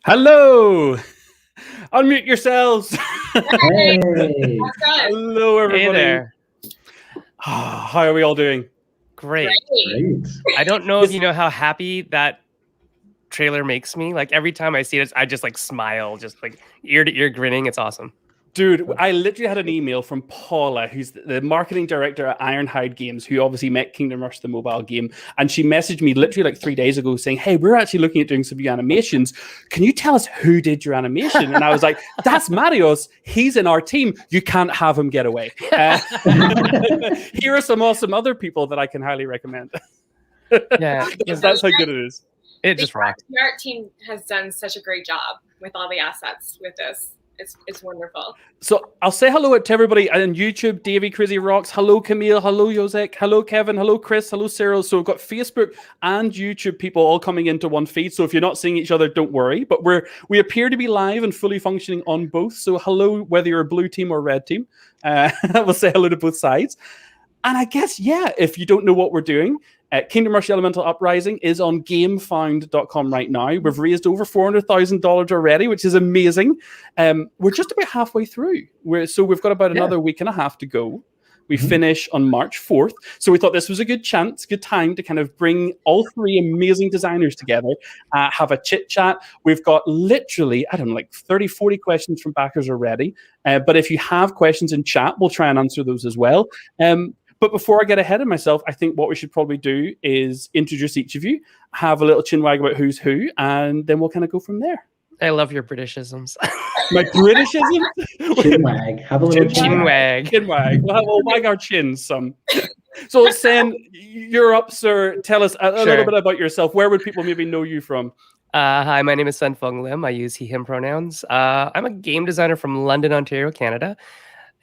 Hello! Unmute yourselves. Hey. Hello, everybody. Hey there. How are we all doing? Great. Great. I don't know if you know how happy that trailer makes me. Like every time I see it, I just like smile, just like ear to ear grinning. It's awesome. Dude, I literally had an email from Paula, who's the marketing director at Ironhide Games, who obviously met Kingdom Rush, the mobile game. And she messaged me literally like 3 days ago saying, hey, we're actually looking at doing some new animations. Can you tell us who did your animation? And I was like, that's Marios. He's in our team. You can't have him get away. Here are some awesome other people that I can highly recommend. Yeah, that's how good it is. It just rocks. The art team has done such a great job with all the assets with this. It's wonderful. So I'll say hello to everybody on YouTube. Davey Crazy Rocks. Hello, Camille. Hello, Josek. Hello, Kevin. Hello, Chris. Hello, Cyril. So we've got Facebook and YouTube people all coming into one feed. So if you're not seeing each other, don't worry. But we appear to be live and fully functioning on both. So hello, whether you're a blue team or red team. We'll say hello to both sides. And I guess, yeah, if you don't know what we're doing, Kingdom Rush Elemental Uprising is on gamefound.com right now. We've raised over $400,000 already, which is amazing. We're just about halfway through. So we've got about another week and a half to go. We finish on March 4th. So we thought this was a good chance, good time to kind of bring all three amazing designers together, have a chit chat. We've got literally, I don't know, like 30, 40 questions from backers already. But if you have questions in chat, we'll try and answer those as well. But before I get ahead of myself, I think what we should probably do is introduce each of you, have a little chinwag about who's who, and then we'll kind of go from there. I love your Britishisms. My Britishisms? Chinwag. Have a little chinwag. Chinwag. We'll wag our chins some. So, Sen, you're up, sir. Tell us a little bit about yourself. Where would people maybe know you from? Hi, my name is Sen Feng Lim. I use he, him pronouns. I'm a game designer from London, Ontario, Canada.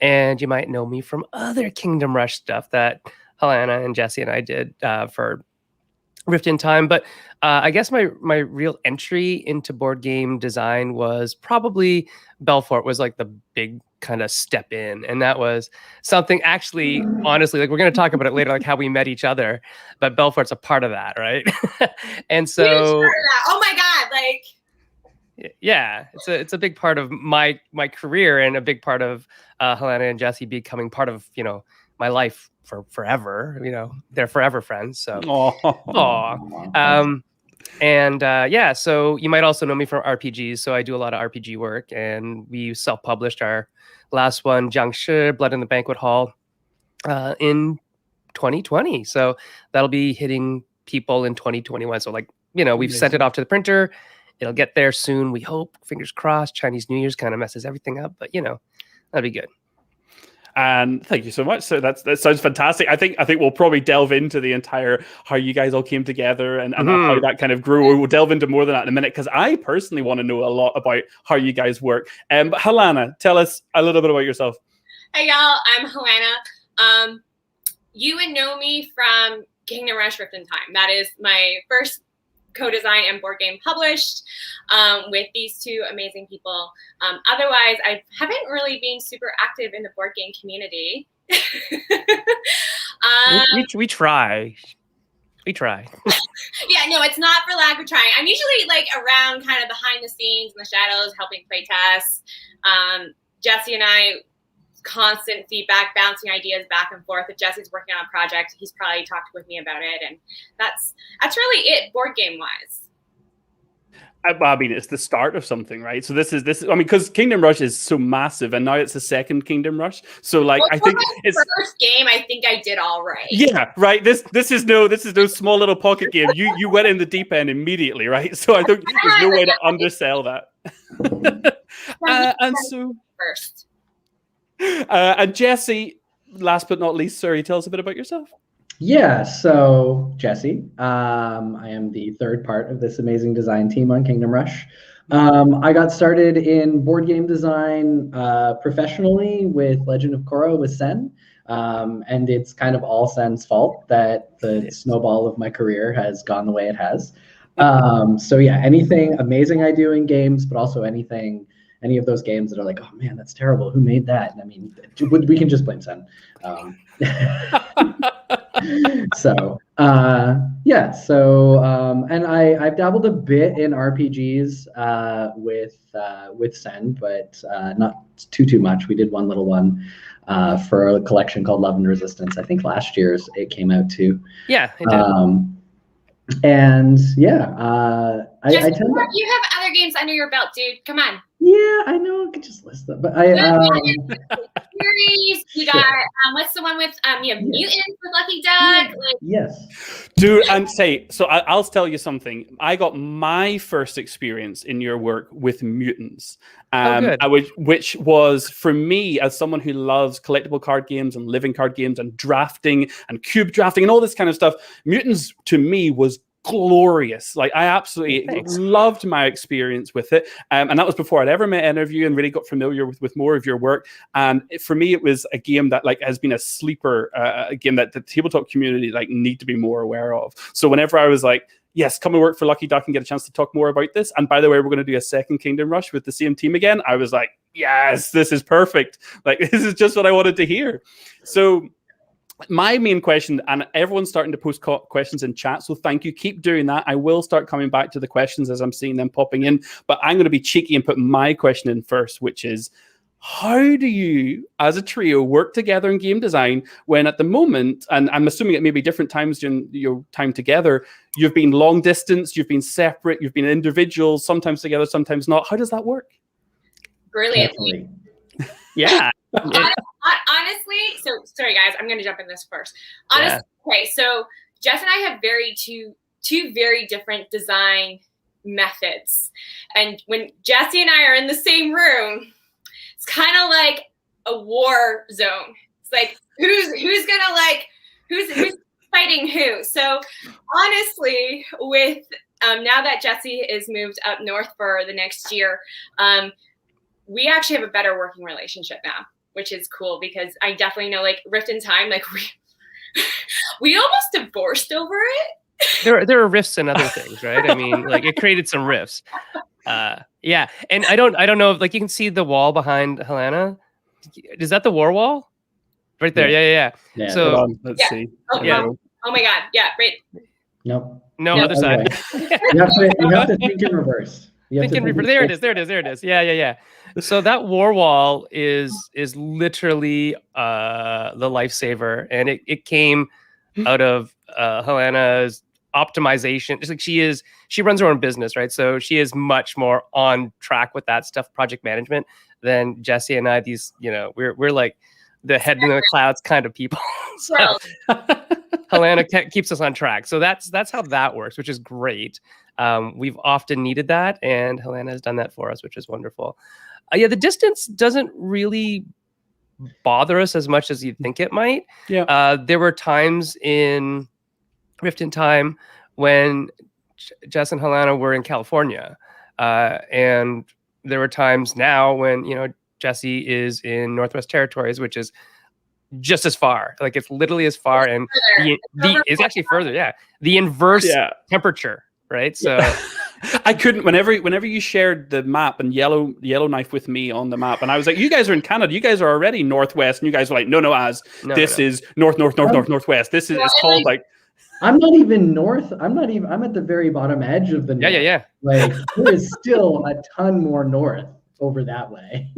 And you might know me from other Kingdom Rush stuff that Helena and Jesse and I did for Rift in Time. But I guess my real entry into board game design was probably Belfort was like the big kind of step in. And that was something actually, honestly, like we're going to talk about it later, like how we met each other. But Belfort's a part of that, right? And so... Oh my God, like... Yeah, it's a big part of my career and a big part of Helena and Jesse becoming part of my life for forever. They're forever friends. So, yeah. So you might also know me from RPGs. So I do a lot of RPG work, and we self-published our last one, Jiangshi, Blood in the Banquet Hall, in 2020. So that'll be hitting people in 2021. So we've sent it off to the printer. It'll get there soon, we hope. Fingers crossed. Chinese New Year's kind of messes everything up, but that'd be good. And thank you so much. So that sounds fantastic. I think we'll probably delve into the entire how you guys all came together and how that kind of grew. We'll delve into more than that in a minute because I personally want to know a lot about how you guys work. But Helena, tell us a little bit about yourself. Hey y'all, I'm Helena. You would know me from Kingdom Rush Rift in Time. That is my first co-design and board game published with these two amazing people. Otherwise, I haven't really been super active in the board game community. We try. Yeah, no, it's not for lack of trying. I'm usually around kind of behind the scenes in the shadows, helping play tests. Jesse and I, constant feedback, bouncing ideas back and forth. If Jesse's working on a project, he's probably talked with me about it, and that's really it, board game wise. I mean, it's the start of something, right? So this is. I mean, because Kingdom Rush is so massive, and now it's the second Kingdom Rush. So I think it's first game. I think I did all right. Yeah, right. This is no small little pocket game. You went in the deep end immediately, right? So I think there's no way to undersell that. And so first. And Jesse, last but not least, sir, tell us a bit about yourself. Yeah, so Jesse, I am the third part of this amazing design team on Kingdom Rush. I got started in board game design professionally with Legend of Korra with Sen, and it's kind of all Sen's fault that the snowball of my career has gone the way it has. So yeah, anything amazing I do in games, but also any of those games that are like, oh man, that's terrible. Who made that? And I mean, we can just blame Sen. So yeah, so and I've dabbled a bit in RPGs with Send, but not too much. We did one little one for a collection called Love and Resistance. I think last year's it came out too. Yeah, it did. And yeah, I tend to, you have other games under your belt, dude. Come on. yeah, I know I could just list them, but series. You got what's the one with you have Mutants with Lucky Duck? Like, yes. Dude, and say, so I'll tell you something. I got my first experience in your work with Mutants, which was, for me, as someone who loves collectible card games and living card games and drafting and cube drafting and all this kind of stuff, Mutants to me was glorious. Like, I absolutely loved my experience with it, and that was before I'd ever met any of you and really got familiar with more of your work. And for me, it was a game that like has been a sleeper, a game that the tabletop community like need to be more aware of. So whenever I was like, yes, come and work for Lucky Duck and get a chance to talk more about this, and by the way, we're going to do a second Kingdom Rush with the same team again, I was like, yes, this is perfect. Like, this is just what I wanted to hear. So my main question, and everyone's starting to post questions in chat, so thank you. Keep doing that. I will start coming back to the questions as I'm seeing them popping in, but I'm going to be cheeky and put my question in first, which is, how do you, as a trio, work together in game design when at the moment, and I'm assuming it may be different times during your time together, you've been long distance, you've been separate, you've been individuals, sometimes together, sometimes not. How does that work? Brilliantly. Yeah. Honestly, so sorry guys, I'm going to jump in this first. Honestly, okay, so Jess and I have two very different design methods, and when Jesse and I are in the same room, it's kind of like a war zone. It's like who's gonna like who's fighting who. So honestly, with now that Jesse is moved up north for the next year, we actually have a better working relationship now, which is cool because I definitely know, like, Rift in Time, like we almost divorced over it. There are rifts and other things, right? I mean, like, it created some rifts. Yeah, and I don't know if, like, you can see the wall behind Helena. Is that the war wall? Right there. Yeah. So let's see. Oh my God. Yeah. Right. Nope. No, other side. You have to think in reverse. There it is. Yeah. So that war wall is literally the lifesaver, and it came out of Helena's optimization. Just like she runs her own business, right? So she is much more on track with that stuff, project management, than Jesse and I. These, we're like the head in the clouds kind of people. So Helena keeps us on track. So that's how that works, which is great. We've often needed that, and Helena has done that for us, which is wonderful. The distance doesn't really bother us as much as you'd think it might. Yeah. There were times in Rift in Time when Jess and Helena were in California, and there were times now when Jesse is in Northwest Territories, which is just as far. Like, it's literally as far, and it's actually further. Yeah, the inverse temperature, right? So I couldn't. Whenever you shared the map and Yellowknife with me on the map, and I was like, "You guys are in Canada. You guys are already northwest," and you guys were like, "No, this is northwest. This is it's called like." I'm not even north. I'm at the very bottom edge of the north. Yeah. Like, there is still a ton more north over that way.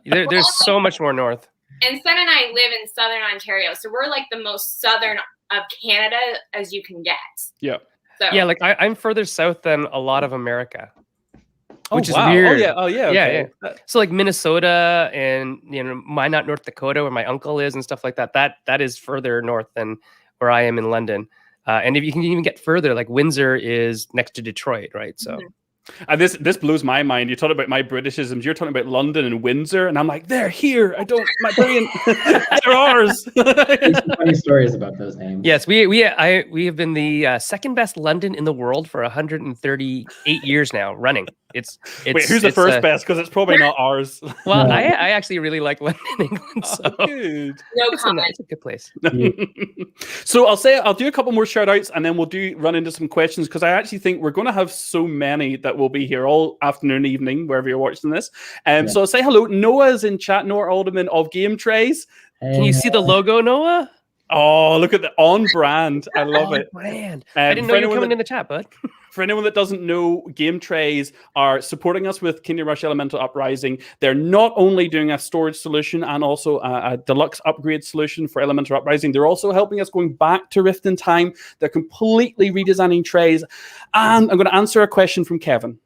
There's so much more north. And Sen and I live in southern Ontario, so we're like the most southern of Canada as you can get. Yeah. So. Yeah, like I'm further south than a lot of America, which is wow. weird. Oh yeah. Okay. Yeah. So like Minnesota and Minot, North Dakota, where my uncle is and stuff like that. That is further north than where I am in London. And if you can even get further, like Windsor is next to Detroit, right? So. Mm-hmm. And this blows my mind. You talk about my Britishisms. You're talking about London and Windsor, and I'm like, they're here. My brain, they're ours. There's some funny stories about those names. Yes, we have been the second best London in the world for 138 years now running. It's wait, who's the first best? Because it's probably not ours. Well, no. I actually really like London, England. So good. No comment. It's a good place. So I'll do a couple more shout outs, and then we'll run into some questions, because I actually think we're going to have so many that will be here all afternoon, evening, wherever you're watching this. So I'll say hello. Noah's in chat. Noah Alderman of Game Trays. Can you see the logo, Noah? Oh, look at the on brand. I love it. Brand. I didn't know for you were anyone coming that- in the chat, bud. For anyone that doesn't know, Game Trays are supporting us with Kingdom Rush Elemental Uprising. They're not only doing a storage solution and also a deluxe upgrade solution for Elemental Uprising, they're also helping us going back to Rift in Time. They're completely redesigning trays. And I'm going to answer a question from Kevin.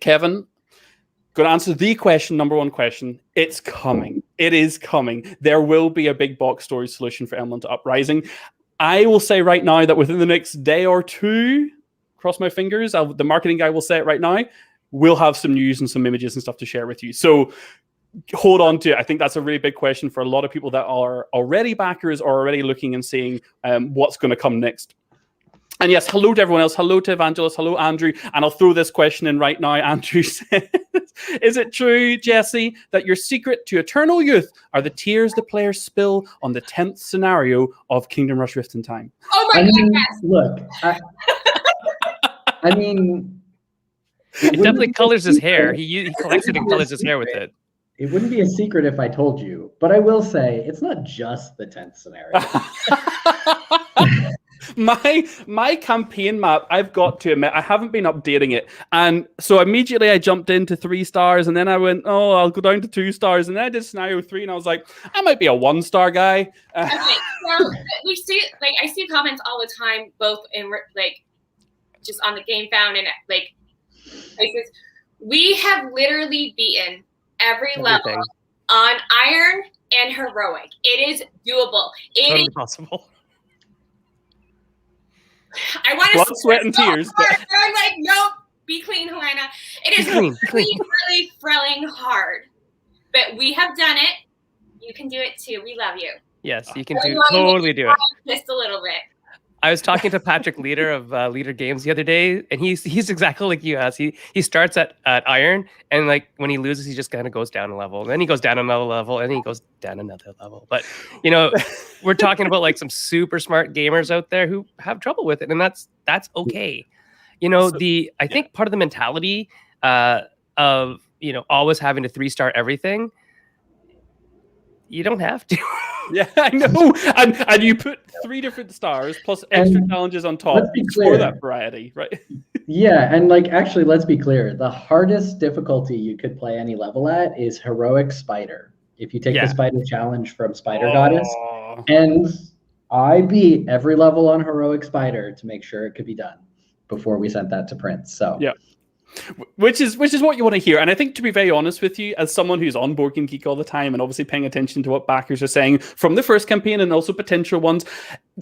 Kevin, going to answer the question, number one question. It's coming. It is coming. There will be a big box storage solution for Elemental Uprising. I will say right now that within the next day or two, cross my fingers, the marketing guy will say it right now, we'll have some news and some images and stuff to share with you. So hold on to it. I think that's a really big question for a lot of people that are already backers or already looking and seeing what's going to come next. And yes, hello to everyone else. Hello to Evangelist. Hello, Andrew. And I'll throw this question in right now. Andrew says, is it true, Jesse, that your secret to eternal youth are the tears the players spill on the 10th scenario of Kingdom Rush Rift in Time? Oh my God, yes. Look, I mean, It definitely colors his hair. He collects it and colors his hair with it. It wouldn't be a secret if I told you, but I will say it's not just the 10th scenario. My campaign map, I've got to admit, I haven't been updating it. And so immediately I jumped into 3 stars and then I went, oh, I'll go down to 2 stars. And then I did scenario 3 and I was like, I might be a 1-star guy. Okay, so we see, like, I see comments all the time, both in, like, just on the Game Found and, like, places. We have literally beaten every level on Iron and Heroic. It is doable. It Totally is possible. I want to Blood, sweat, and tears. I'm like, nope, be clean, Helena. It is really thrilling hard. But we have done it. You can do it too. We love you. Yes, you can totally do it. Just a little bit. I was talking to Patrick Leader of Leader Games the other day, and he's exactly like you, as he starts at Iron, and like when he loses, he just kind of goes down a level, and then he goes down another level, and then he goes down another level. But you know, we're talking about like some super smart gamers out there who have trouble with it, and that's okay. You know, I think part of the mentality of always having to 3-star everything, you don't have to. Yeah, I know. And you put 3 different stars plus extra challenges on top for that variety, right? Yeah, and like actually, let's be clear. The hardest difficulty you could play any level at is Heroic Spider. If you take the Spider challenge from Spider Goddess. And I beat every level on Heroic Spider to make sure it could be done before we sent that to print. So yeah. Which is what you want to hear. And I think, to be very honest with you, as someone who's on Board Game Geek all the time and obviously paying attention to what backers are saying from the first campaign and also potential ones,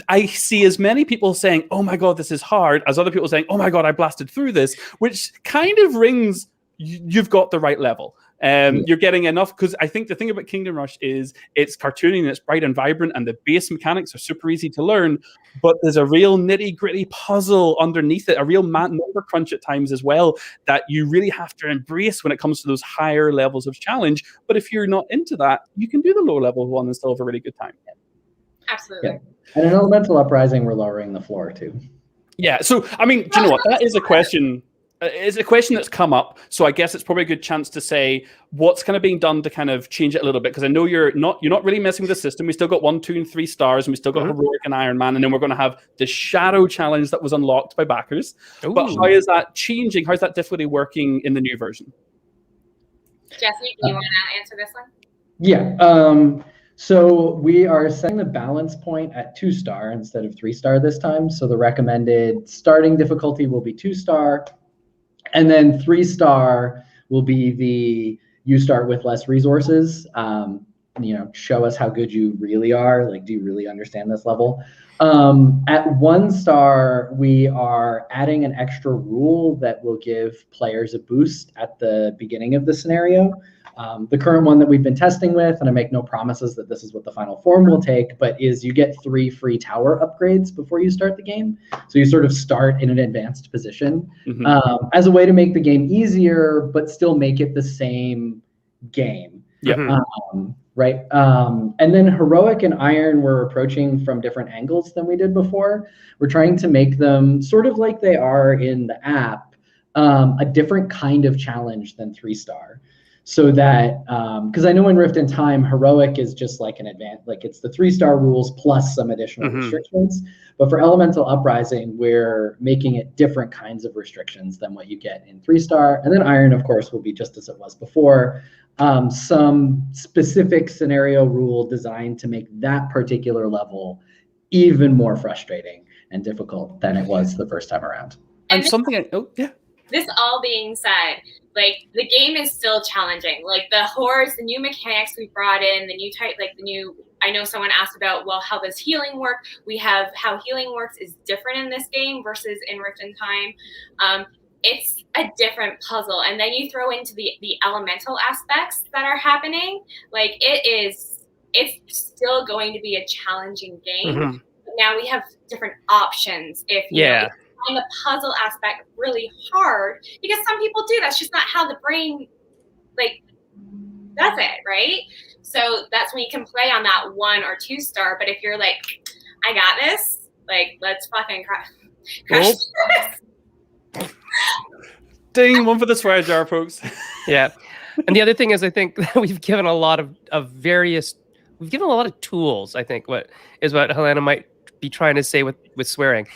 I see as many people saying, oh my God, this is hard, as other people saying, oh my God, I blasted through this, which kind of rings, you've got the right level. You're getting enough, because I think the thing about Kingdom Rush is it's cartoony and it's bright and vibrant and the base mechanics are super easy to learn, but there's a real nitty-gritty puzzle underneath it, a real number crunch at times as well, that you really have to embrace when it comes to those higher levels of challenge. But if you're not into that, you can do the lower level one and still have a really good time. Absolutely. Yeah. And in Elemental Uprising, we're lowering the floor too. Yeah, so I mean, do you know what? That is a question. It's a question that's come up, so I guess it's probably a good chance to say what's kind of being done to kind of change it a little bit, because I know you're not really messing with the system. We still got 1, 2, and 3 stars, and we still got Heroic and Iron Man, and then we're going to have the Shadow Challenge that was unlocked by backers. Ooh. But how is that changing? How's that difficulty working in the new version? Jesse, do you want to answer this one? Yeah. So we are setting the balance point at 2-star instead of 3-star this time. So the recommended starting difficulty will be 2-star. And then 3-star will be the you start with less resources. Show us how good you really are. Like, do you really understand this level? At 1-star, we are adding an extra rule that will give players a boost at the beginning of the scenario. The current one that we've been testing with, and I make no promises that this is what the final form will take, but is you get 3 free tower upgrades before you start the game. So you sort of start in an advanced position as a way to make the game easier, but still make it the same game. Yeah. Right. And then Heroic and Iron we're approaching from different angles than we did before. We're trying to make them sort of like they are in the app, a different kind of challenge than 3-star. so that because I know in Rift in Time, heroic is just like an like it's the 3-star rules plus some additional restrictions. But for Elemental Uprising, we're making it different kinds of restrictions than what you get in 3-star. And then Iron, of course, will be just as it was before. Some specific scenario rule designed to make that particular level even more frustrating and difficult than it was the first time around. And something, This all being said, like the game is still challenging. Like the hordes, the new mechanics we brought in, the new type, like the new. I know someone asked about, well, how does healing work? We have how healing works is different in this game versus in Rift in Time. It's a different puzzle, and then you throw into the elemental aspects that are happening. Like it's still going to be a challenging game. But now we have different options. If you know, find the puzzle aspect really hard, because some people do. That's just not how the brain like does it, right? So that's when you can play on that 1 or 2-star. But if you're like, I got this, like let's fucking crush this. Ding, one for the swear jar, folks. Yeah. And the other thing is, I think we've given a lot of tools, I think, what Helena might be trying to say with swearing.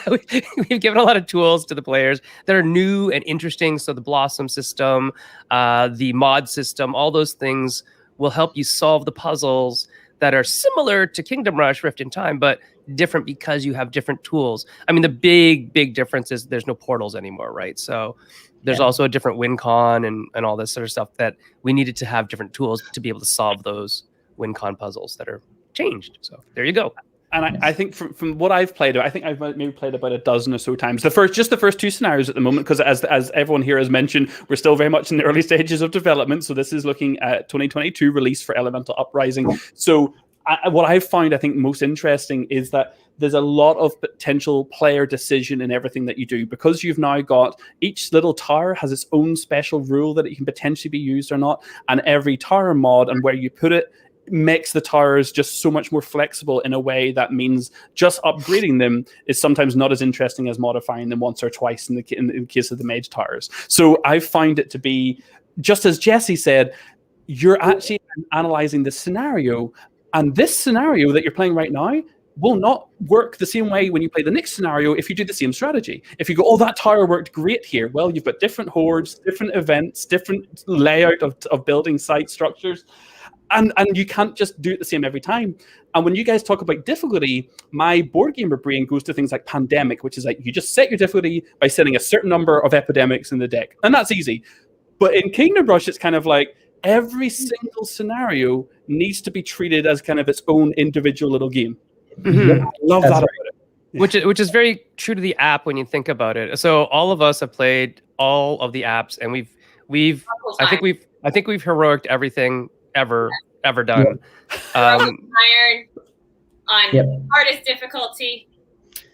We've given a lot of tools to the players that are new and interesting. So the Blossom system, the mod system, all those things will help you solve the puzzles that are similar to Kingdom Rush Rift in Time, but different because you have different tools. I mean, the big difference is there's no portals anymore, right? So there's also a different win con and all this sort of stuff that we needed to have different tools to be able to solve those win con puzzles that are changed. So there you go. And I think from what I've played, I think I've maybe played about a dozen or so times. The first 2 scenarios at the moment, because as everyone here has mentioned, we're still very much in the early stages of development. So this is looking at 2022 release for Elemental Uprising. So what I've found, I think, most interesting is that there's a lot of potential player decision in everything that you do, because you've now got each little tower has its own special rule that it can potentially be used or not, and every tower mod and where you put it makes the towers just so much more flexible in a way that means just upgrading them is sometimes not as interesting as modifying them once or twice in the case of the mage towers. So I find it to be, just as Jesse said, you're actually analyzing the scenario, and this scenario that you're playing right now will not work the same way when you play the next scenario if you do the same strategy. If you go, oh, that tower worked great here. Well, you've got different hordes, different events, different layout of building site structures. And you can't just do it the same every time. And when you guys talk about difficulty, my board gamer brain goes to things like Pandemic, which is like you just set your difficulty by setting a certain number of epidemics in the deck. And that's easy. But in Kingdom Rush, it's kind of like every single scenario needs to be treated as kind of its own individual little game. I love that about it. Yeah. Which is very true to the app when you think about it. So all of us have played all of the apps, and I think we've heroicked everything ever done. Iron on hardest difficulty,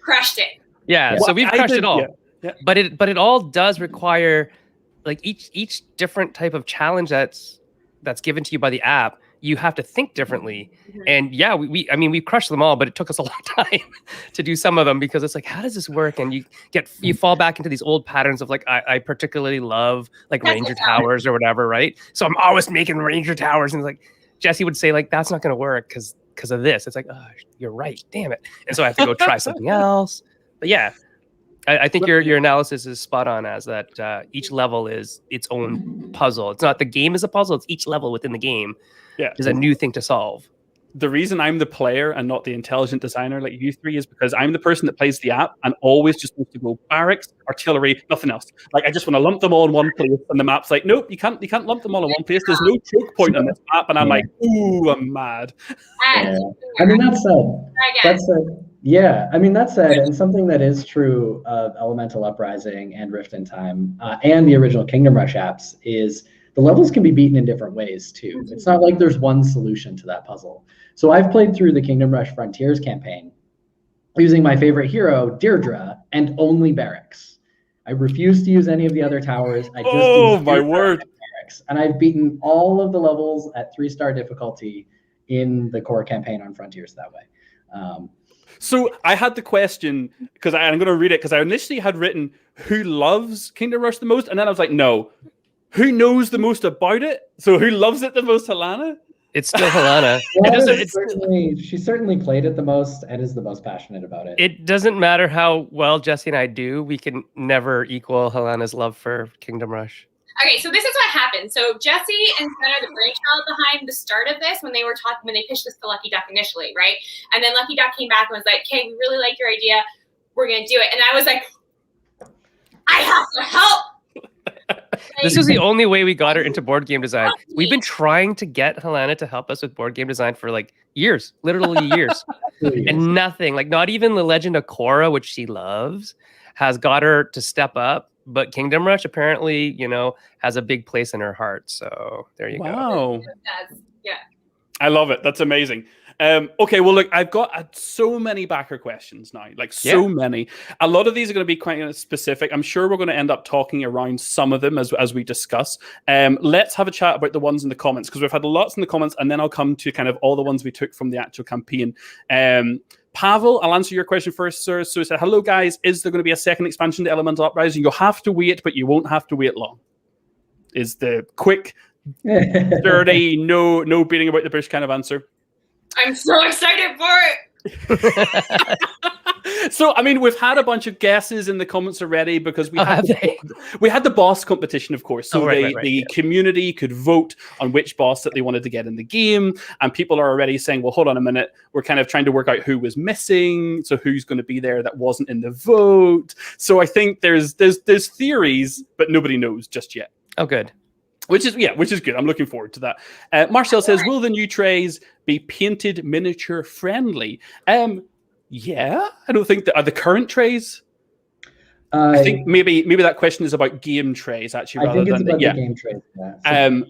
crushed it. Yeah, well, so we've crushed it all. Yeah. But it all does require, like, each different type of challenge that's given to you by the app, you have to think differently. And we crushed them all, but it took us a long time to do some of them, because it's like, how does this work? And you fall back into these old patterns of like, I particularly love like Ranger Towers or whatever, right? So I'm always making Ranger Towers, and like Jesse would say, like, that's not going to work because of this. It's like, oh, you're right, damn it. And so I have to go try something else. But yeah, I think your analysis is spot on, as that each level is its own puzzle. It's not the game is a puzzle, it's each level within the game is a new thing to solve. The reason I'm the player and not the intelligent designer like you three is because I'm the person that plays the app and always just wants to go barracks, artillery, nothing else. Like, I just want to lump them all in one place, and the map's like, nope, you can't lump them all in one place. There's no choke point on this map, and I'm like, ooh, I'm mad. I mean, that said, and something that is true of Elemental Uprising and Rift in Time and the original Kingdom Rush apps is the levels can be beaten in different ways too. It's not like there's one solution to that puzzle. So I've played through the Kingdom Rush Frontiers campaign using my favorite hero, Deirdre, and only barracks. I refuse to use any of the other towers. I just use my word. Barracks. And I've beaten all of the levels at 3-star difficulty in the core campaign on Frontiers that way. So I had the question, because I'm going to read it, because I initially had written who loves Kingdom Rush the most, and then I was like, no. who knows the most about it? So who loves it the most, Helena? It's still Helena. She certainly played it the most and is the most passionate about it. It doesn't matter how well Jesse and I do. We can never equal Helena's love for Kingdom Rush. Okay, so this is what happened. So Jesse and Sen are the brainchild behind the start of this when they pitched this to Lucky Duck initially, right? And then Lucky Duck came back and was like, "Okay, we really like your idea. We're gonna do it." And I was like, "I have to help." This is the only way we got her into board game design. We've been trying to get Helena to help us with board game design for like years, literally years. And nothing, like not even The Legend of Korra, which she loves, has got her to step up. But Kingdom Rush apparently, has a big place in her heart. So there you go. Wow. Yeah. I love it. That's amazing. Okay, well, look, I've got so many backer questions now, like so many. A lot of these are going to be quite specific. I'm sure we're going to end up talking around some of them as we discuss. Let's have a chat about the ones in the comments, because we've had lots in the comments, and then I'll come to kind of all the ones we took from the actual campaign. Pavel, I'll answer your question first, sir. So he said, hello, guys. Is there going to be a second expansion to Elemental Uprising? You'll have to wait, but you won't have to wait long. Is the quick, dirty, no beating about the bush kind of answer. I'm so excited for it. So, I mean, we've had a bunch of guesses in the comments already because we had the boss competition, of course. So the community could vote on which boss that they wanted to get in the game. And people are already saying, well, hold on a minute. We're kind of trying to work out who was missing. So who's going to be there that wasn't in the vote. So I think there's theories, but nobody knows just yet. Oh, good. Which is good. I'm looking forward to that. Marcel says, will the new trays be painted miniature friendly? Yeah, I don't think that are the current trays. I think maybe that question is about game trays actually. I think it's about the game trays. Yeah.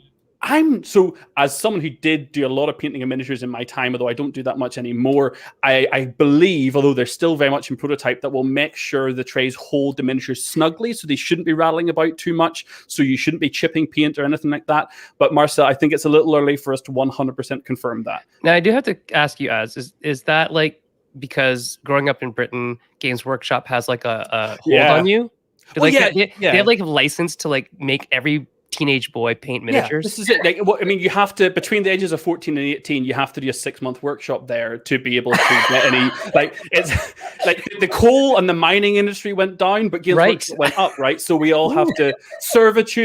I'm so, as someone who did do a lot of painting of miniatures in my time, although I don't do that much anymore, I believe, although they're still very much in prototype, that we'll make sure the trays hold the miniatures snugly, so they shouldn't be rattling about too much, so you shouldn't be chipping paint or anything like that. But Marcel, I think it's a little early for us to 100% confirm that. Now, I do have to ask you, is that like, because growing up in Britain, Games Workshop has like a hold on you? They have like a license to like make every teenage boy paint miniatures. This is it. Like, I mean, you have to, between the ages of 14 and 18, you have to do a 6-month workshop there to be able to get any, like, it's like the coal and the mining industry went down, but Games Workshop went up, right? So we all have to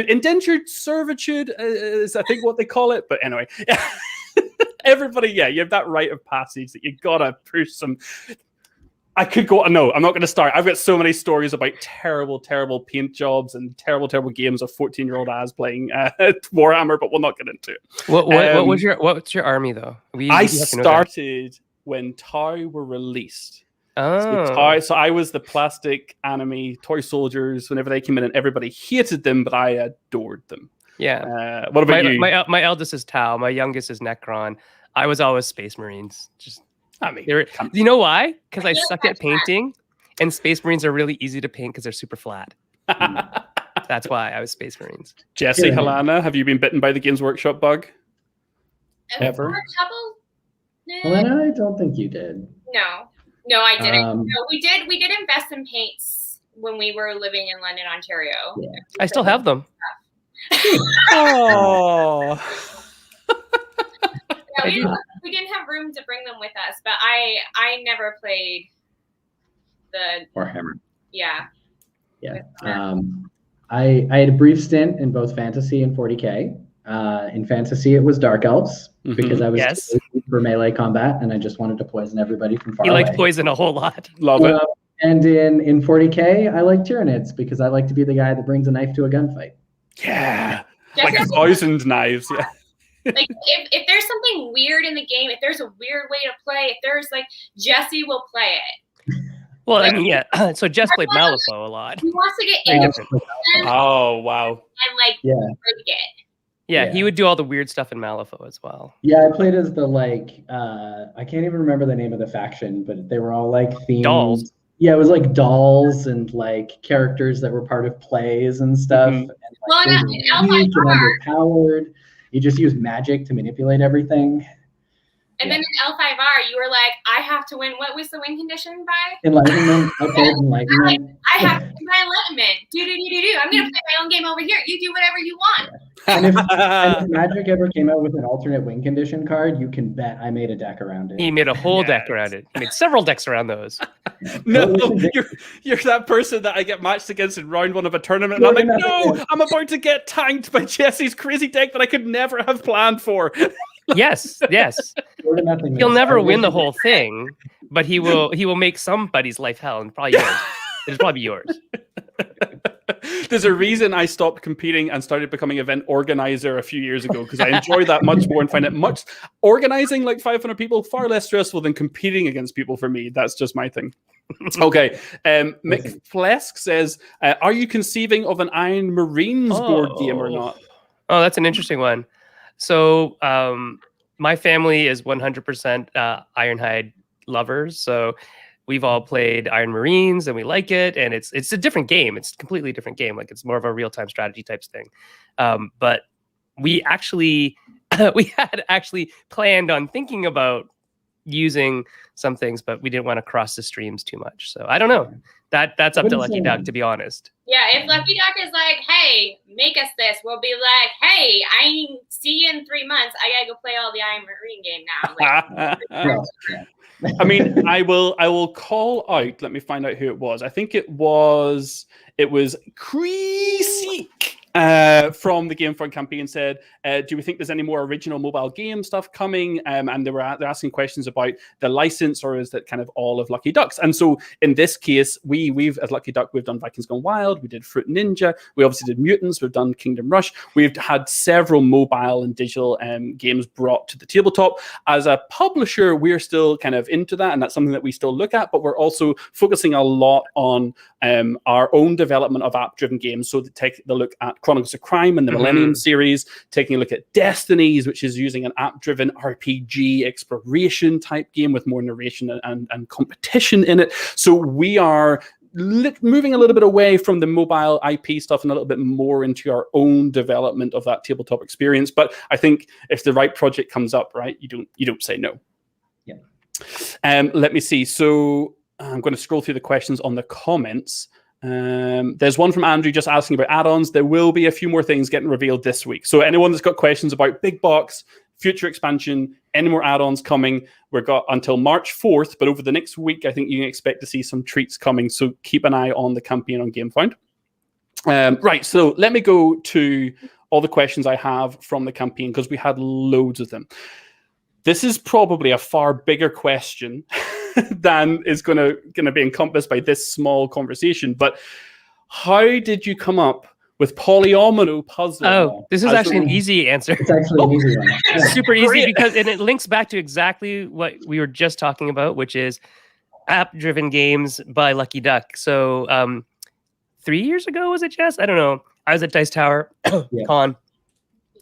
indentured servitude is I think what they call it. But anyway, everybody, you have that rite of passage that you gotta push some. I could go. No, I'm not going to start. I've got so many stories about terrible, terrible paint jobs and terrible, terrible games of 14-year-old Az playing Warhammer, but we'll not get into it. What's your army though? I started when Tau were released. Oh. So I was the plastic anime toy soldiers whenever they came in, and everybody hated them, but I adored them. Yeah. What about you? My eldest is Tau. My youngest is Necron. I was always Space Marines. I mean, you know why? Because I suck at painting, and Space Marines are really easy to paint because they're super flat. That's why I was Space Marines. Jesse, Helena, have you been bitten by the Games Workshop bug? Ever? Helena, I don't think you did. No, I didn't. No, we did invest in paints when we were living in London, Ontario. Yeah. I still have them. Oh. Yeah, we didn't have room to bring them with us, but I never played the Warhammer. Yeah. I had a brief stint in both Fantasy and 40K. In Fantasy, it was Dark Elves because I was for melee combat, and I just wanted to poison everybody from far away. He liked poison a whole lot. Love it. And in 40K, I like Tyranids because I like to be the guy that brings a knife to a gunfight. Yeah, like 1,000 knives. Yeah. Like if there's something weird in the game, if there's a weird way to play, if there's like Jesse will play it. Well, I mean, so Jess played Malifaux a lot. He wants to get into it. Oh wow. And like break it. Yeah, he would do all the weird stuff in Malifaux as well. Yeah, I played as the I can't even remember the name of the faction, but they were all like themed. Dolls. Yeah, it was like dolls and like characters that were part of plays and stuff. And, well, and underpowered. You just use magic to manipulate everything. And then in L5R, you were like, I have to win. What was the win condition by? Enlightenment. I played Enlightenment. I have to win my development. I'm gonna play my own game over here. You do whatever you want. And if Magic ever came out with an alternate win condition card, you can bet I made a deck around it. He made a whole deck around it. He made several decks around those. No, you're that person that I get matched against in round 1 of a tournament, and I'm like, no, I'm about to get tanked by Jesse's crazy deck that I could never have planned for. Yes. He'll never win the whole thing, but he will make somebody's life hell, and probably yours. It'll probably be yours. There's a reason I stopped competing and started becoming event organizer a few years ago, because I enjoy that much more and find it much organizing like 500 people far less stressful than competing against people for me. That's just my thing. Okay. Mick Flesk says, are you conceiving of an Iron Marines board game or not? Oh, that's an interesting one. So my family is 100% Ironhide lovers. So we've all played Iron Marines and we like it. And it's a different game. It's a completely different game. Like, it's more of a real-time strategy type thing. But we had actually planned on thinking about using some things, but we didn't want to cross the streams too much. So I don't know. That's up to Lucky Duck, to be honest. Yeah, if Lucky Duck is like, hey, make us this, we'll be like, hey, I see you in 3 months. I gotta go play all the Iron Marine game now. Like, I mean, I will call out. Let me find out who it was. I think it was Creasy from the Gamefront campaign said, do we think there's any more original mobile game stuff coming? And they're asking questions about the license, or is that kind of all of Lucky Ducks? And so in this case, we've as Lucky Duck, we've done Vikings Gone Wild, we did Fruit Ninja, we obviously did Mutants, we've done Kingdom Rush. We've had several mobile and digital games brought to the tabletop. As a publisher, we're still kind of into that, and that's something that we still look at, but we're also focusing a lot on our own development of app-driven games. So to take the look at Chronicles of Crime and the Millennium series, taking a look at Destinies, which is using an app-driven RPG exploration type game with more narration and competition in it. So we are moving a little bit away from the mobile IP stuff and a little bit more into our own development of that tabletop experience. But I think if the right project comes up, right, you don't say no. Yeah. Let me see. So I'm going to scroll through the questions on the comments. There's one from Andrew just asking about add-ons. There will be a few more things getting revealed this week. So anyone that's got questions about big box, future expansion, any more add-ons coming, we've got until March 4th. But over the next week, I think you can expect to see some treats coming. So keep an eye on the campaign on GameFound. Right, so let me go to all the questions I have from the campaign, because we had loads of them. This is probably a far bigger question than is going to be encompassed by this small conversation. But how did you come up with Palamino puzzle? Oh, this is actually an easy answer. It's actually an easy one. Yeah. Super easy, because it links back to exactly what we were just talking about, which is app-driven games by Lucky Duck. So 3 years ago, was it, Jess? I don't know. I was at Dice Tower Con,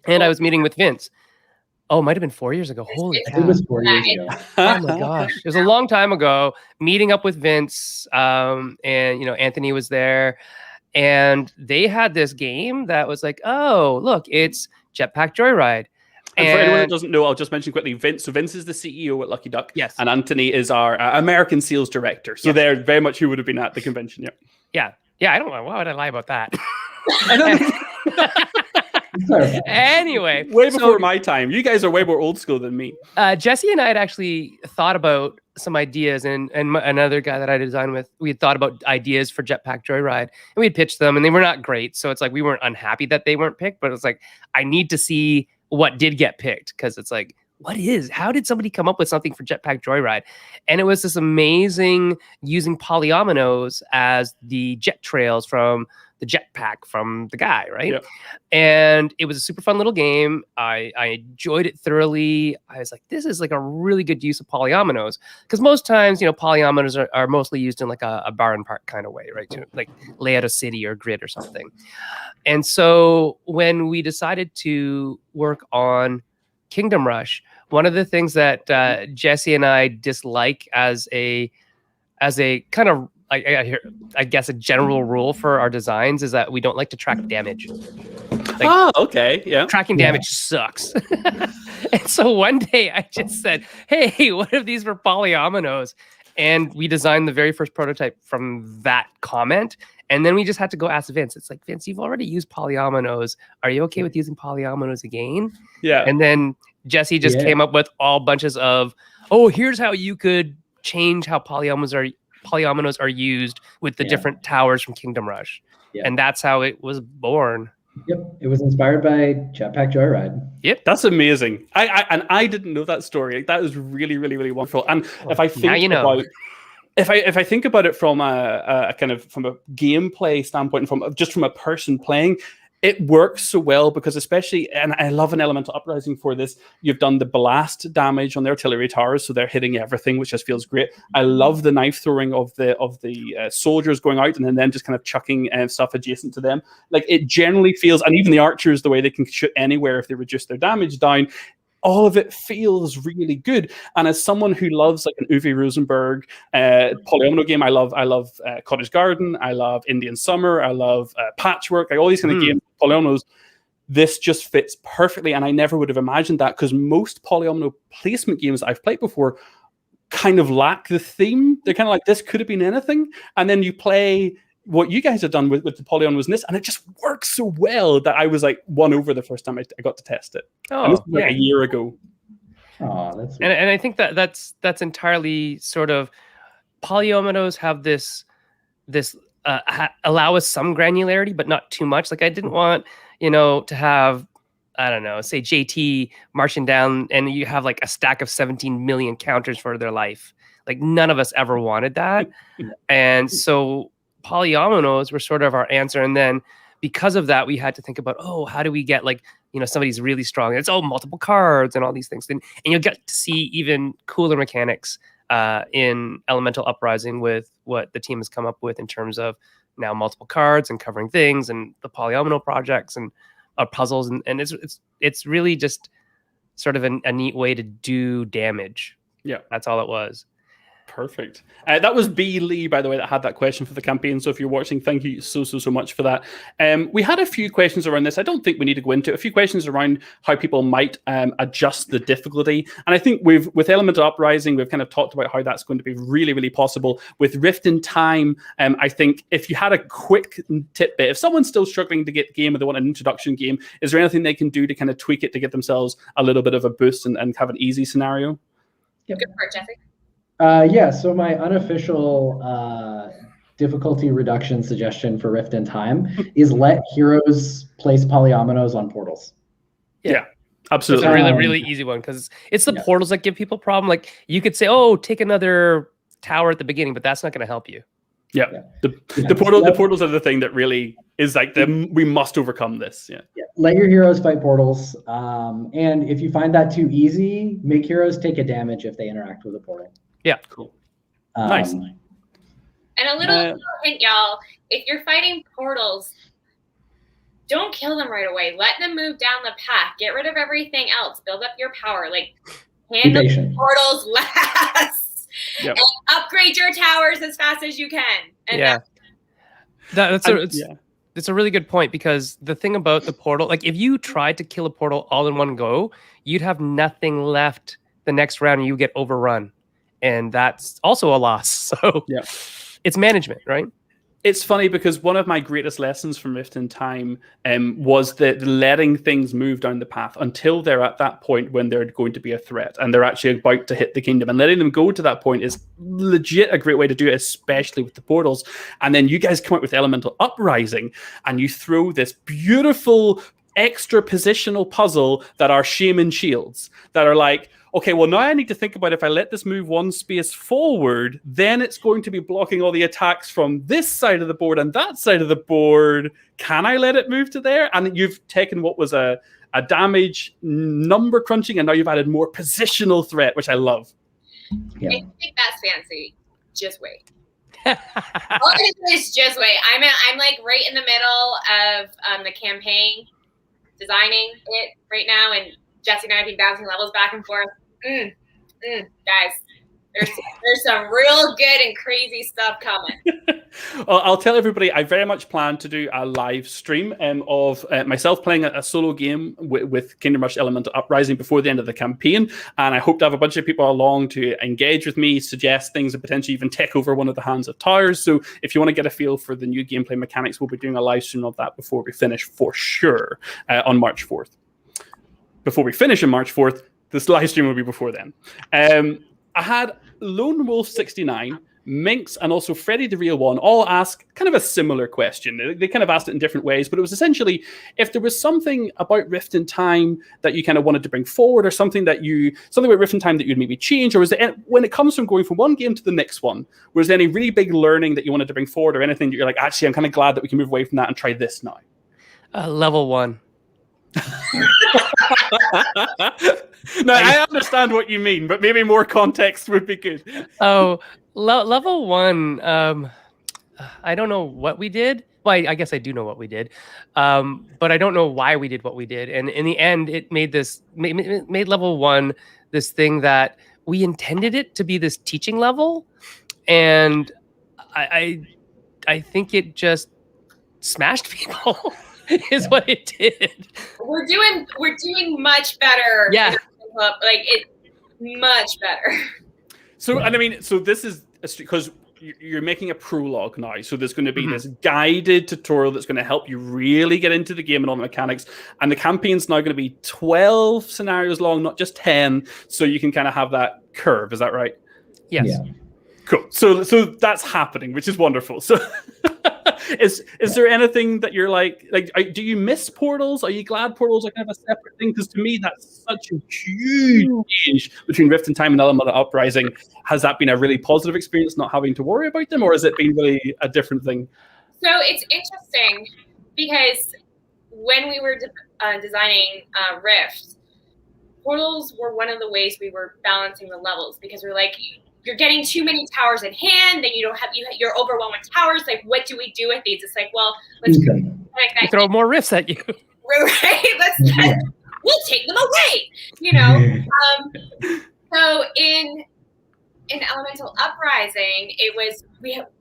and I was meeting with Vince. Oh, it might have been 4 years ago. Holy cow. It was 4 years ago. Oh my gosh. It was a long time ago, meeting up with Vince, and Anthony was there, and they had this game that was like, oh, look, it's Jetpack Joyride. And for anyone that doesn't know, I'll just mention quickly, Vince. So Vince is the CEO at Lucky Duck. Yes. And Anthony is our American sales director. So they're very much who would have been at the convention. Yeah. I don't know. Why would I lie about that? Anyway, way before my time. You guys are way more old school than me. Jesse and I had actually thought about some ideas, and another guy that I designed with, we had thought about ideas for Jetpack Joyride, and we had pitched them, and they were not great. So it's like we weren't unhappy that they weren't picked, but it's like I need to see what did get picked, because it's like, how did somebody come up with something for Jetpack Joyride? And it was this amazing using polyominoes as the jet trails from the jetpack from the guy, right? Yep. And it was a super fun little game. I enjoyed it thoroughly. I was like, this is like a really good use of polyominoes, because most times, polyominoes are mostly used in like a barn park kind of way, right? To like lay out a city or grid or something. And so when we decided to work on Kingdom Rush, one of the things that Jesse and I dislike as a kind of, I guess, a general rule for our designs is that we don't like to track damage. Okay, yeah. Tracking damage sucks. And so one day I just said, hey, what if these were polyominoes? And we designed the very first prototype from that comment. And then we just had to go ask Vince. It's like, Vince, you've already used polyominoes. Are you okay with using polyominoes again? Yeah. And then Jesse just came up with all bunches of, oh, here's how you could change how polyominoes are used with the different towers from Kingdom Rush. Yeah. And that's how it was born. Yep, it was inspired by Jetpack Joyride. Yep, that's amazing. I didn't know that story. That is really, really, really wonderful. And if I think now you know. if I think about it from a kind of from a gameplay standpoint, from a person playing, it works so well because especially, and I love an Elemental Uprising for this, you've done the blast damage on the artillery towers, so they're hitting everything, which just feels great. I love the knife throwing of the soldiers going out and then just kind of chucking stuff adjacent to them. Like it generally feels, and even the archers, the way they can shoot anywhere if they reduce their damage down, all of it feels really good. And as someone who loves like an Uwe Rosenberg polyomino game, I love Cottage Garden, I love Indian Summer, I love Patchwork, like all these kind of games, polyominoes. This just fits perfectly, and I never would have imagined that because most polyomino placement games I've played before kind of lack the theme. They're kind of like, this could have been anything, and then you play what you guys have done with the polyominoes in this, and it just works so well that I was like won over the first time I got to test it. Oh, and this was like a year ago. Oh, that's and I think that's entirely sort of polyominoes have this allow us some granularity, but not too much. Like I didn't want to have, I don't know, say JT marching down and you have like a stack of 17 million counters for their life. Like none of us ever wanted that, and so polyominoes were sort of our answer. And then because of that, we had to think about, how do we get like, somebody's really strong. It's multiple cards and all these things. And you'll get to see even cooler mechanics in Elemental Uprising with what the team has come up with in terms of now multiple cards and covering things and the polyomino projects and puzzles. And it's really just sort of a neat way to do damage. Yeah. That's all it was. Perfect. That was B. Lee, by the way, that had that question for the campaign. So if you're watching, thank you so much for that. We had a few questions around this. I don't think we need to go into it. A few questions around how people might adjust the difficulty. And I think with Elemental Uprising, we've kind of talked about how that's going to be really, really possible. With Rift in Time, I think if you had a quick tidbit, if someone's still struggling to get the game or they want an introduction game, is there anything they can do to kind of tweak it to get themselves a little bit of a boost and have an easy scenario? Yep. Good for it, Jesse. So my unofficial difficulty reduction suggestion for Rift in Time is let heroes place polyominoes on portals. Yeah, absolutely. It's a really, really easy one because it's the portals that give people problem. Like you could say, take another tower at the beginning, but that's not going to help you. Yeah. The portals are the thing that really is like we must overcome this. Yeah. Let your heroes fight portals. And if you find that too easy, make heroes take a damage if they interact with a portal. Yeah, cool. Nice. And a little hint, y'all, if you're fighting portals, don't kill them right away. Let them move down the path. Get rid of everything else. Build up your power. Like, handle the portals last. Yep. And upgrade your towers as fast as you can. And it's a really good point because the thing about the portal, like if you tried to kill a portal all in one go, you'd have nothing left the next round and you get overrun. And that's also a loss. So it's management, right? It's funny because one of my greatest lessons from Rift in Time was that letting things move down the path until they're at that point when they're going to be a threat and they're actually about to hit the kingdom. And letting them go to that point is legit a great way to do it, especially with the portals. And then you guys come out with Elemental Uprising and you throw this beautiful extra positional puzzle that are shaman shields that are like, okay, well, now I need to think about if I let this move one space forward, then it's going to be blocking all the attacks from this side of the board and that side of the board. Can I let it move to there? And you've taken what was a damage number crunching, and now you've added more positional threat, which I love. Yeah. I think that's fancy. Just wait. All I do is just wait. I'm like right in the middle of the campaign, designing it right now, and Jesse and I have been bouncing levels back and forth. Guys, there's some real good and crazy stuff coming. Well, I'll tell everybody I very much plan to do a live stream of myself playing a solo game with Kingdom Rush Elemental Uprising before the end of the campaign, and I hope to have a bunch of people along to engage with me, suggest things, and potentially even take over one of the Hands of Towers. So if you want to get a feel for the new gameplay mechanics, we'll be doing a live stream of that before we finish for sure on March 4th. Before we finish on March 4th, this live stream will be before then. I had Lone Wolf 69, Minx, and also Freddy the Real One all ask kind of a similar question. They kind of asked it in different ways, but it was essentially if there was something about Rift in Time that you kind of wanted to bring forward, or something about Rift in Time that you'd maybe change, or was it, when it comes from going from one game to the next one, was there any really big learning that you wanted to bring forward, or anything that you're like, actually, I'm kind of glad that we can move away from that and try this now? Level 1. No, I understand what you mean, but maybe more context would be good. Oh, level 1. I don't know what we did. Well, I guess I do know what we did, but I don't know why we did what we did. And in the end, it made level 1 this thing that we intended it to be this teaching level, and I think it just smashed people. Is what it did. We're doing much better. Yeah. Like it much better. So, and I mean, so this is because you're making a prologue now. So there's going to be this guided tutorial that's going to help you really get into the game and all the mechanics. And the campaign's now going to be 12 scenarios long, not just 10. So you can kind of have that curve. Is that right? Yes. Yeah. Cool. So that's happening, which is wonderful. So is there anything that you're like, do you miss portals? Are you glad portals are kind of a separate thing? Because to me, that's such a huge change between Rift in Time and Elemental Uprising. Has that been a really positive experience, not having to worry about them, or has it been really a different thing? So it's interesting because when we were designing Rift, portals were one of the ways we were balancing the levels, because we're like, you're getting too many towers in hand, then you're overwhelmed with towers. Like, what do we do with these? It's like, well, let's throw more rifts at you. Right? We'll take them away. You know. So in Elemental Uprising, it was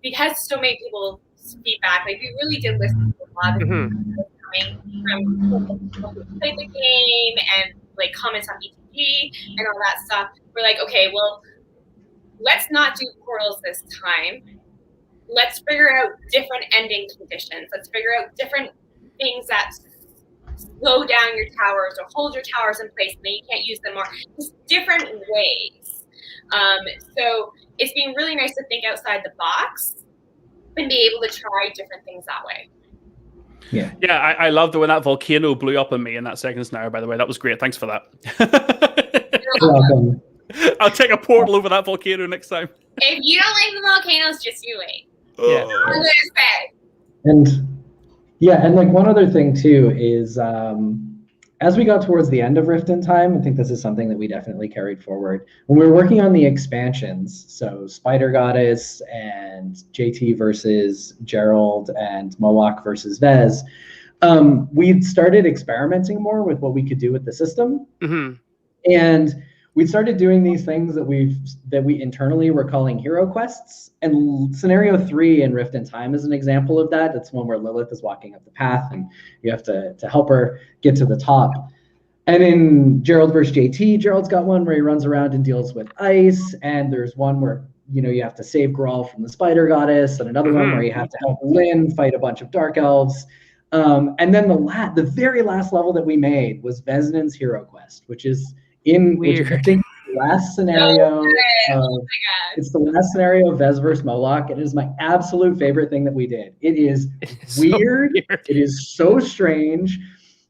because so many people feedback. Like, we really did listen to a lot of people coming from people who played the game and like comments on ETP and all that stuff. We're like, okay, well, let's not do portals this time. Let's figure out different ending conditions. Let's figure out different things that slow down your towers or hold your towers in place and then you can't use them more. Just different ways. So it's been really nice to think outside the box and be able to try different things that way. Yeah, I loved it when that volcano blew up on me in that second scenario, by the way. That was great. Thanks for that. You're welcome. I'll take a portal over that volcano next time. If you don't like the volcanoes, just you wait. Yeah. I'm gonna say. And like one other thing too is as we got towards the end of Rift in Time, I think this is something that we definitely carried forward. When we were working on the expansions, so Spider Goddess and JT versus Gerald and Mowak versus Vez, we'd started experimenting more with what we could do with the system. And we started doing these things that we internally were calling hero quests. And scenario 3 in Rift in Time is an example of that. It's one where Lilith is walking up the path and you have to help her get to the top. And in Gerald versus JT, Gerald's got one where he runs around and deals with ice. And there's one where, you have to save Grawl from the Spider Goddess, and another one where you have to help Lynn fight a bunch of Dark Elves. And then the very last level that we made was Veznan's hero quest, which is which I think the last scenario. It's the last scenario of Vez versus Mowak. It is my absolute favorite thing that we did. It is weird. So weird. It is so strange.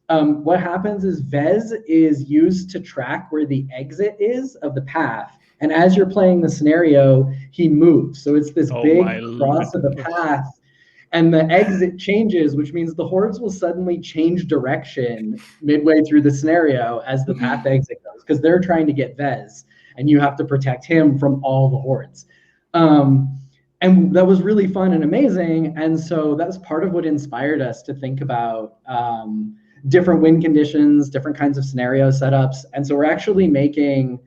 What happens is Vez is used to track where the exit is of the path. And as you're playing the scenario, he moves. So it's this big cross of the path. And the exit changes, which means the hordes will suddenly change direction midway through the scenario as the path exit goes, because they're trying to get Vez, and you have to protect him from all the hordes. And that was really fun and amazing. And so that was part of what inspired us to think about different win conditions, different kinds of scenario setups. And so we're actually making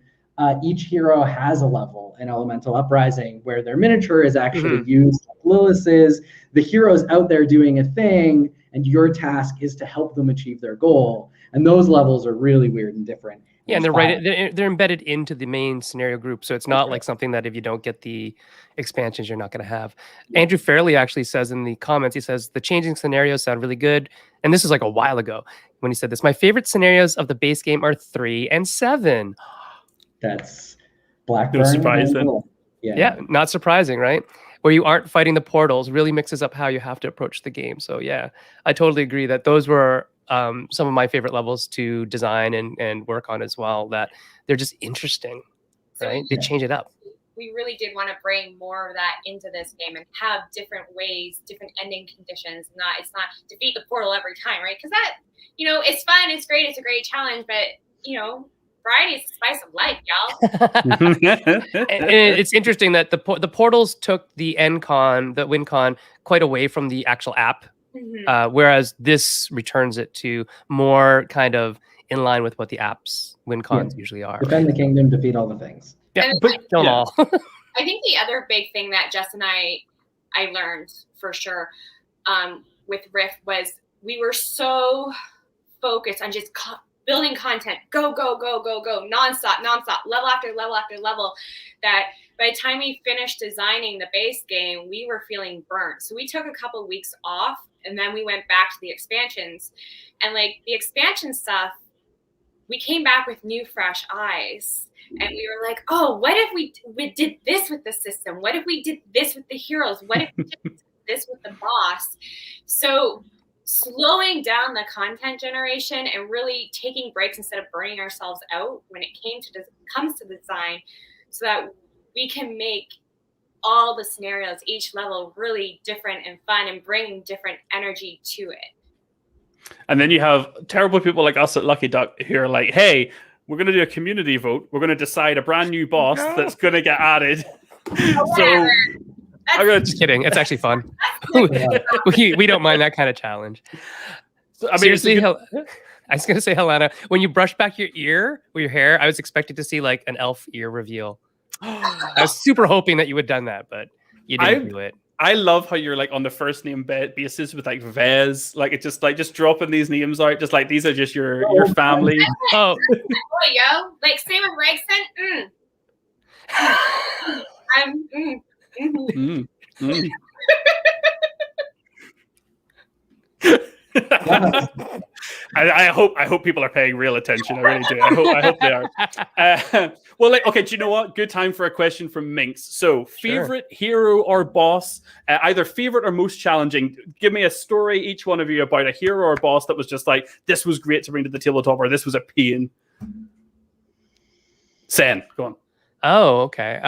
each hero has a level in Elemental Uprising where their miniature is actually used like Lilith's is. The hero's out there doing a thing, and your task is to help them achieve their goal. And those levels are really weird and different. Yeah, and they're embedded into the main scenario group, so it's not like something that if you don't get the expansions, you're not going to have. Andrew Fairley actually says in the comments, he says the changing scenarios sound really good, and this is like a while ago when he said this. My favorite scenarios of the base game are 3 and 7. That's Blackburn. No surprise then. Yeah, not surprising, right? Where you aren't fighting the portals really mixes up how you have to approach the game. So yeah, I totally agree that those were some of my favorite levels to design and work on as well, that they're just interesting, right? They change it up. We really did want to bring more of that into this game and have different ways, different ending conditions. It's not defeat the portal every time, right? Because that, it's fun, it's great, it's a great challenge, but, variety is the spice of life, y'all. and it's interesting that the portals took the WinCon quite away from the actual app. Whereas this returns it to more kind of in line with what the apps WinCons usually are. Defend the kingdom, defeat all the things. Yeah, but kill them all. I think the other big thing that Jess and I learned for sure with Rift was we were so focused on just building content, go, nonstop, level after level after level, that by the time we finished designing the base game, we were feeling burnt. So we took a couple of weeks off, and then we went back to the expansions. And like the expansion stuff, we came back with new, fresh eyes. And we were like, oh, what if we did this with the system? What if we did this with the heroes? What if we did this with the boss? So slowing down the content generation and really taking breaks instead of burning ourselves out when it comes to design, so that we can make all the scenarios, each level, really different and fun and bring different energy to it. And then you have terrible people like us at Lucky Duck who are like, hey, we're going to do a community vote. We're going to decide a brand new boss that's going to get added. So I'm just kidding. It's actually fun. we don't mind that kind of challenge. So, I mean, seriously, I was going to say, Helena, when you brush back your ear with your hair, I was expecting to see like an elf ear reveal. I was super hoping that you would have done that, but you didn't do it. I love how you're like on the first name basis with like Vez, like it's just dropping these names out, just like these are just your family. Oh, yo, like same with Gregson. I hope people are paying real attention. I really do. I hope they are. Well, okay. Do you know what? Good time for a question from Minx. So, favorite hero or boss, either favorite or most challenging. Give me a story, each one of you, about a hero or boss that was just like this was great to bring to the tabletop, or this was a pain. Sen, go on. Oh, okay.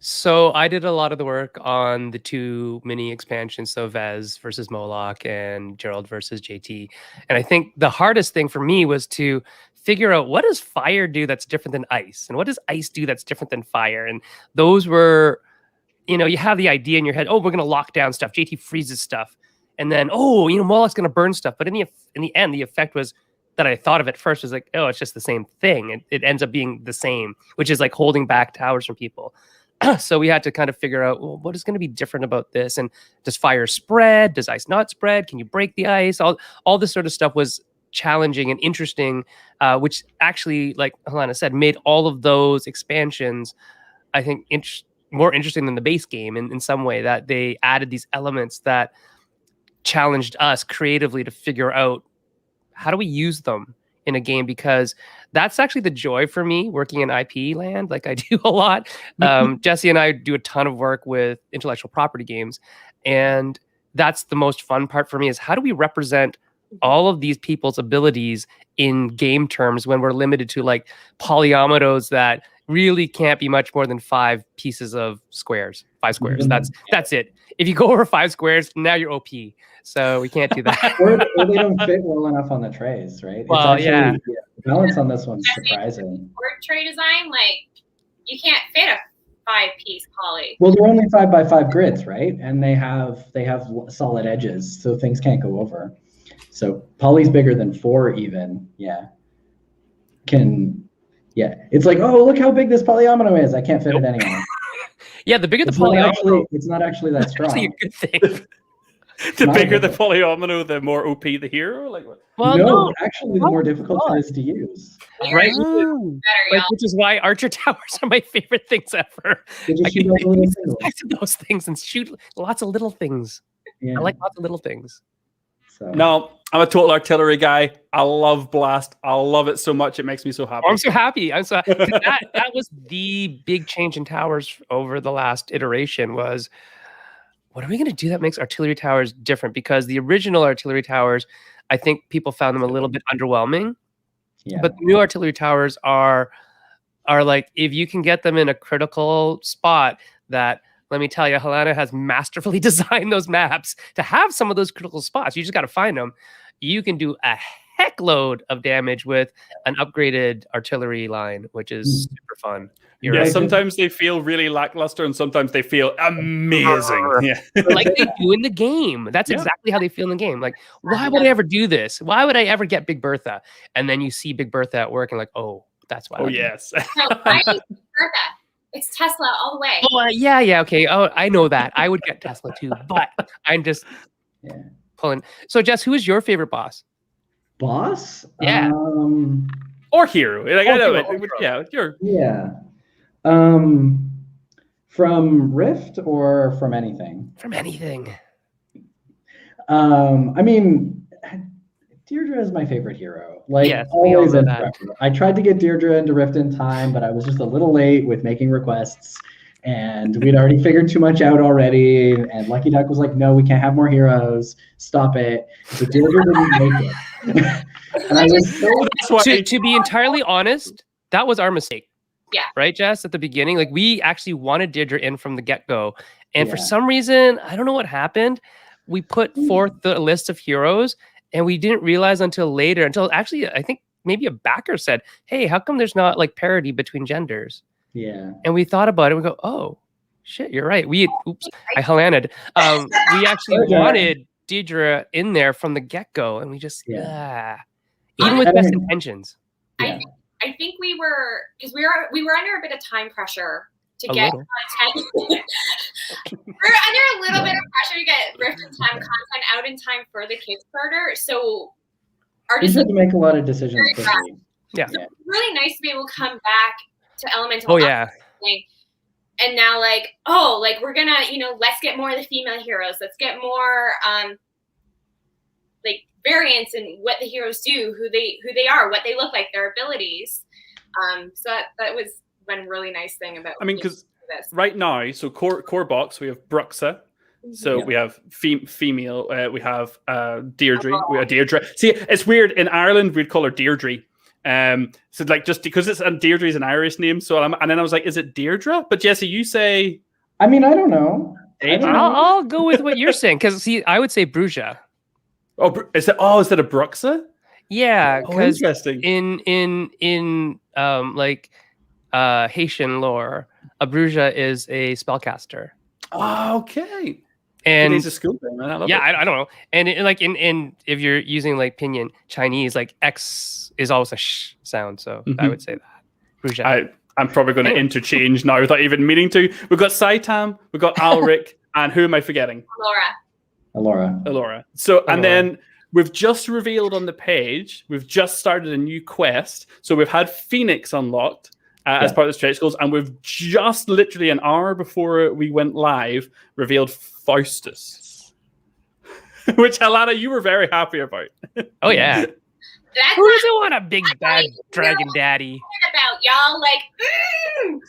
So I did a lot of the work on the 2 mini expansions, so Vez versus Moloch and Gerald versus JT. And I think the hardest thing for me was to figure out, what does fire do that's different than ice? And what does ice do that's different than fire? And those were, you have the idea in your head, oh, we're going to lock down stuff. JT freezes stuff. And then, Moloch's going to burn stuff. But in the end, the effect was that I thought of at first was like, oh, it's just the same thing. It ends up being the same, which is like holding back towers from people. So we had to kind of figure out, well, what is going to be different about this? And does fire spread? Does ice not spread? Can you break the ice? All this sort of stuff was challenging and interesting, which actually, like Helena said, made all of those expansions, I think, more interesting than the base game in some way, that they added these elements that challenged us creatively to figure out, how do we use them in a game? Because that's actually the joy for me working in IP land, like I do a lot. Jesse and I do a ton of work with intellectual property games, and that's the most fun part for me, is how do we represent all of these people's abilities in game terms when we're limited to like polyominoes that really can't be much more than 5 pieces of squares, 5 squares. That's it. If you go over 5 squares, now you're OP. So we can't do that. or they don't fit well enough on the trays, right? Well, it's actually, the balance on this one's surprising. Board tray design, like you can't fit a 5-piece poly. Well, they're only 5x5 grids, right? And they have solid edges, so things can't go over. So poly's bigger than 4 even. Yeah. Yeah, it's like, oh, look how big this Palamino is. I can't fit it anywhere. Yeah, the bigger the It's not Palamino, it's not actually that it's actually a strong. good thing. The not a bigger good the polyomino, the more OP the hero. Like what? Well, no, actually, the more probably difficult not. it is to use. Right? Oh. Better, y'all. Which is why Archer Towers are my favorite things ever. They just I shoot can like get little pieces singles. to those things and shoot lots of little things. Yeah. I like lots of little things. So. No, I'm a total artillery guy. I love blast. I love it so much. It makes me so happy. Oh, I'm so happy. I'm so 'cause that was the big change in towers over the last iteration was what are we going to do that makes artillery towers different? Because the original artillery towers, I think people found them a little bit underwhelming. Yeah. But the new artillery towers are like if you can get them in a critical spot that let me tell you, Helena has masterfully designed those maps to have some of those critical spots. You just got to find them. You can do a heckload of damage with an upgraded artillery line, which is super fun. You're Yeah, right. sometimes they feel really lackluster and sometimes they feel amazing. Yeah. Like they do in the game. That's Yeah. exactly how they feel in the game. Like, why would I ever do this? Why would I ever get Big Bertha? And then you see Big Bertha at work and like, oh, that's why. Oh, I do it. yes. No, I use Bertha. It's Tesla all the way. Oh, yeah, okay. Oh, I know that. I would get Tesla too, but I'm just Yeah. pulling. So, Jess, who is your favorite boss? Boss? Yeah. Or hero. Like, Or I know hero, it. or hero. Yeah, you're. Yeah. From Rift or from anything? From anything. I mean, Deirdre is my favorite hero. Like Yes, we all always know and that. forever. I tried to get Deirdre into Rift in time, but I was just a little late with making requests. And we'd already figured too much out already. And Lucky Duck was like, no, we can't have more heroes. Stop it. So Deirdre didn't make it. And I was so That's why To be entirely honest, that was our mistake. Yeah. Right, Jess? At the beginning, like we actually wanted Deirdre in from the get-go. And for Yeah. some reason, I don't know what happened. We put forth the list of heroes and we didn't realize until later, until actually, I think maybe a backer said, hey, how come there's not like parity between genders? yeah. And we thought about it. We go, oh, shit, you're right. I Helena'd. We actually Okay. wanted Deirdre in there from the get-go. And we just, even with I best mean- intentions. Yeah. I think we were because we were under a bit of time pressure to A get little. content. We're under a little bit of pressure to get Rift in Time content out in time for the Kickstarter. So our We had decision to make a lot of decisions Very quickly. Yeah. was really nice to be able to come back to Elemental Oh, yeah. Uprising. And now like, oh, like we're gonna, let's get more of the female heroes. Let's get more like variants in what the heroes do, who they are, what they look like, their abilities. So that was one really nice thing about because this. right now, so core box, we have Bruxa. So Yeah. we have female, we have Deirdre. We have Deirdre. See, it's weird. In Ireland, we'd call her Deirdre. So like just because Deirdre is an Irish name. So and then I was like, is it Deirdre? But Jesse, you say I mean, I don't know. I don't know. I'll go with what you're saying because see, I would say Bruja. is that a Bruxa? Yeah, Oh, because interesting. in Haitian lore, a Bruja is a spellcaster. Oh, okay. And Today's a school thing, man. I love yeah, it. I don't know. And like in if you're using like Pinyin Chinese, like X is always a sh sound. So I Mhm. would say that. Bruja. I'm probably going to Anyway. interchange now without even meaning to. We've got Saitam, we've got Alric, and who am I forgetting? Laura. Alora. So, and Alora. then we've just revealed on the page, we've just started a new quest. So we've had Phoenix unlocked as part of the stretch goals, and we've just literally an hour before we went live revealed Faustus, which Alana, you were very happy about. Oh yeah. That's Who what doesn't want a big bad dragon daddy? I'm about, y'all. Like,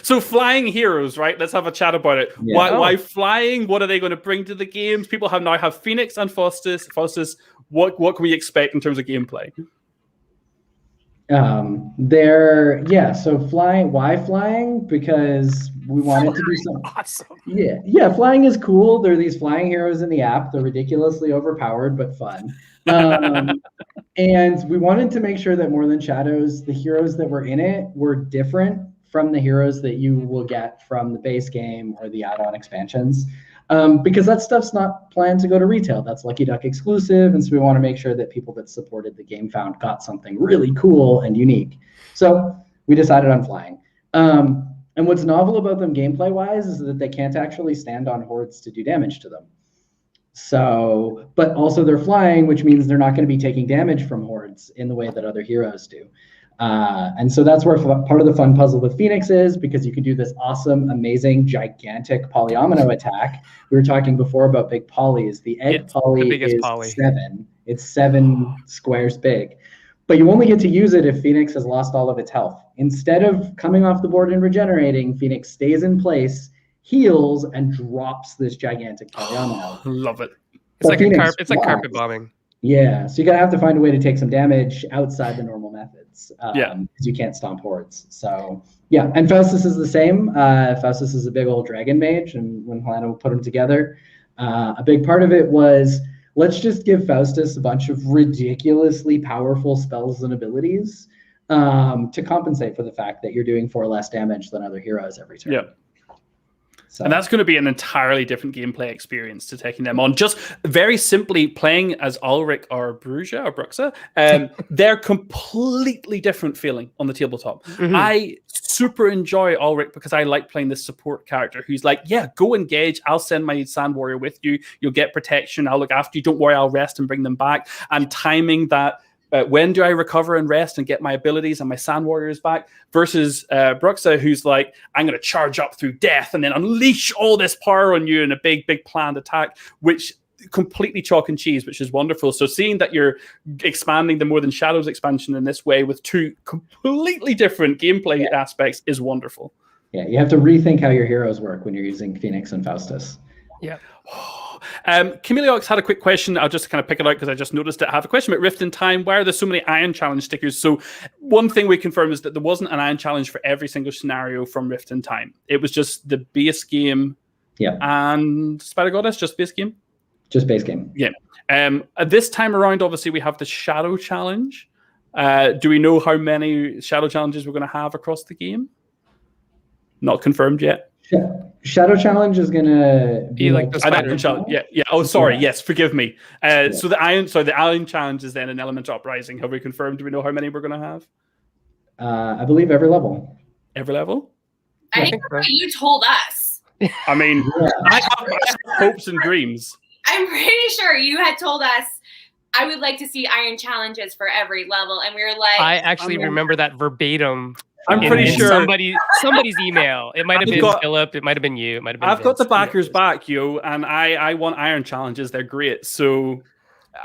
So flying heroes, right? Let's have a chat about it. Yeah. Why flying? What are they going to bring to the games? People now have Phoenix and Faustus. Faustus, what can we expect in terms of gameplay? So flying, why flying? Because we wanted to do something. Awesome. Yeah, flying is cool. There are these flying heroes in the app. They're ridiculously overpowered, but fun. And we wanted to make sure that more than Shadows, the heroes that were in it were different from the heroes that you will get from the base game or the add-on expansions. because that stuff's not planned to go to retail. That's Lucky Duck exclusive, and so we want to make sure that people that supported the Game Found got something really cool and unique. So we decided on flying. And what's novel about them gameplay-wise is that they can't actually stand on hordes to do damage to them. So, but also they're flying, which means they're not going to be taking damage from hordes in the way that other heroes do. And so that's where part of the fun puzzle with Phoenix is, because you can do this awesome, amazing, gigantic Palamino attack. We were talking before about big polys. The egg poly is 7. It's 7 squares big. But you only get to use it if Phoenix has lost all of its health. Instead of coming off the board and regenerating, Phoenix stays in place, heals, and drops this gigantic Palamino. Love it. It's like carpet bombing. Yeah, so you're going to have to find a way to take some damage outside the normal methods. Because you can't stomp hordes. So, yeah, and Faustus is the same. Faustus is a big old dragon mage, and when Helena put them together, a big part of it was, let's just give Faustus a bunch of ridiculously powerful spells and abilities to compensate for the fact that you're doing 4 less damage than other heroes every turn. Yeah. So. And that's going to be an entirely different gameplay experience to taking them on. Just very simply playing as Ulrich or Bruxa, they're completely different feeling on the tabletop. Mm-hmm. I super enjoy Ulrich because I like playing this support character who's like, yeah, go engage. I'll send my Sand Warrior with you. You'll get protection. I'll look after you. Don't worry, I'll rest and bring them back. And timing that. When do I recover and rest and get my abilities and my Sand Warriors back? Versus Bruxa, who's like, I'm going to charge up through death and then unleash all this power on you in a big, big planned attack, which completely chalk and cheese, which is wonderful. So seeing that you're expanding the More Than Shadows expansion in this way with 2 completely different gameplay aspects is wonderful. Yeah, you have to rethink how your heroes work when you're using Phoenix and Faustus. Yeah. Camilleox had a quick question. I'll just kind of pick it out because I just noticed it. I have a question about Rift in Time. Why are there so many Iron Challenge stickers? So one thing we confirmed is that there wasn't an Iron Challenge for every single scenario from Rift in Time. It was just the base game and Spider Goddess, just base game? Just base game. Yeah. This time around, obviously, we have the Shadow Challenge. Do we know how many Shadow Challenges we're going to have across the game? Not confirmed yet. Shadow Challenge is gonna be like the Spider Challenge. Yeah. Oh, sorry. Yes, forgive me. So the Iron Challenge is then an Elemental Uprising. Have we confirmed? Do we know how many we're going to have? I believe every level. Every level? I think that's what you told us. I mean, I have hopes and dreams. I'm pretty sure you had told us I would like to see Iron Challenges for every level, and we were like, I actually remember that verbatim. I'm pretty sure somebody's email. It might have been Philip. It might have been you. It might have been. I've got the backers back, and I want Iron Challenges. They're great. So,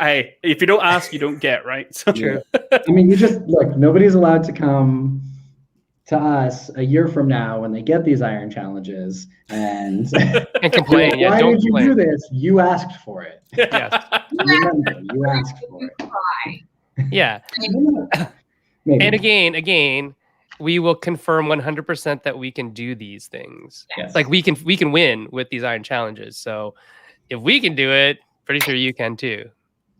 if you don't ask, you don't get, right? So true. I mean, you just look. Nobody's allowed to come to us a year from now when they get these Iron Challenges and complain. Why did you do this? You asked for it. Yes. Remember, you asked for it. Yeah. Maybe. And again. We will confirm 100% that we can do these things. Yes. Like we can win with these Iron Challenges. So if we can do it, pretty sure you can too.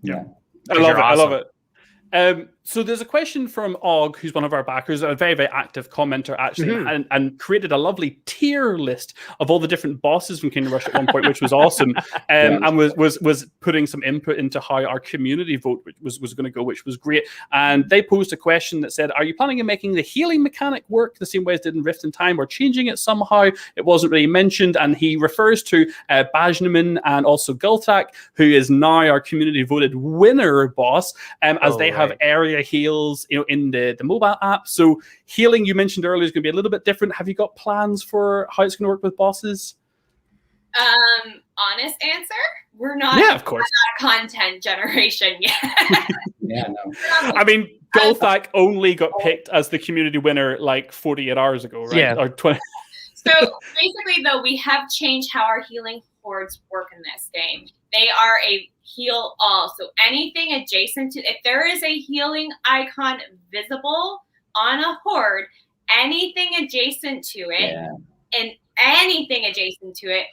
Yeah. I love it. So there's a question from Og, who's one of our backers, a very, very active commenter actually, and created a lovely tier list of all the different bosses from Kingdom Rush at one point, which was awesome, and was putting some input into how our community vote was going to go, which was great. And they posed a question that said, are you planning on making the healing mechanic work the same way as did in Rift in Time, or changing it somehow? It wasn't really mentioned, and he refers to Bajnamin and also Gultak, who is now our community voted winner boss, as they have area heals, in the mobile app. So healing, you mentioned earlier, is going to be a little bit different. Have you got plans for how it's going to work with bosses? Honest answer, we're not. Yeah, of course. We're not a content generation yet. Yeah, no. I mean, Gulthak only got picked as the community winner like 48 hours ago, right? Yeah. Or 20. So basically, though, we have changed how our healing hordes work in this game. They are a heal all. So anything adjacent to, if there is a healing icon visible on a horde, anything adjacent to it, and anything adjacent to it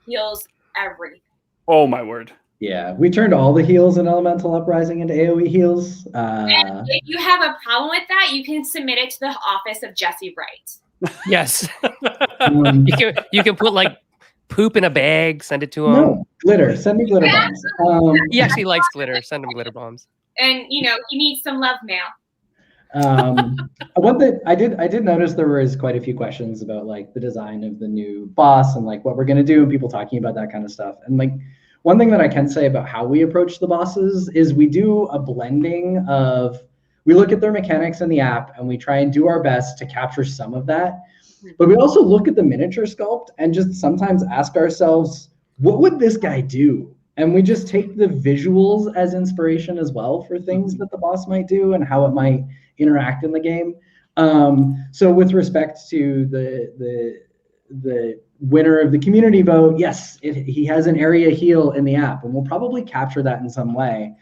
heals everything. Oh my word. Yeah, we turned all the heals in Elemental Uprising into AoE heals. And if you have a problem with that, you can submit it to the office of Jesse Wright. Yes. You can put like poop in a bag, send it to him. No, glitter. Send me glitter bombs. He actually likes glitter. Send him glitter bombs. And he needs some love mail. One thing I did notice there was quite a few questions about like the design of the new boss and like what we're gonna do, and people talking about that kind of stuff. And like one thing that I can say about how we approach the bosses is we do a blending of, we look at their mechanics in the app and we try and do our best to capture some of that. But we also look at the miniature sculpt and just sometimes ask ourselves, what would this guy do? And we just take the visuals as inspiration as well for things that the boss might do and how it might interact in the game. So with respect to the winner of the community vote, yes, he has an area heal in the app, and we'll probably capture that in some way.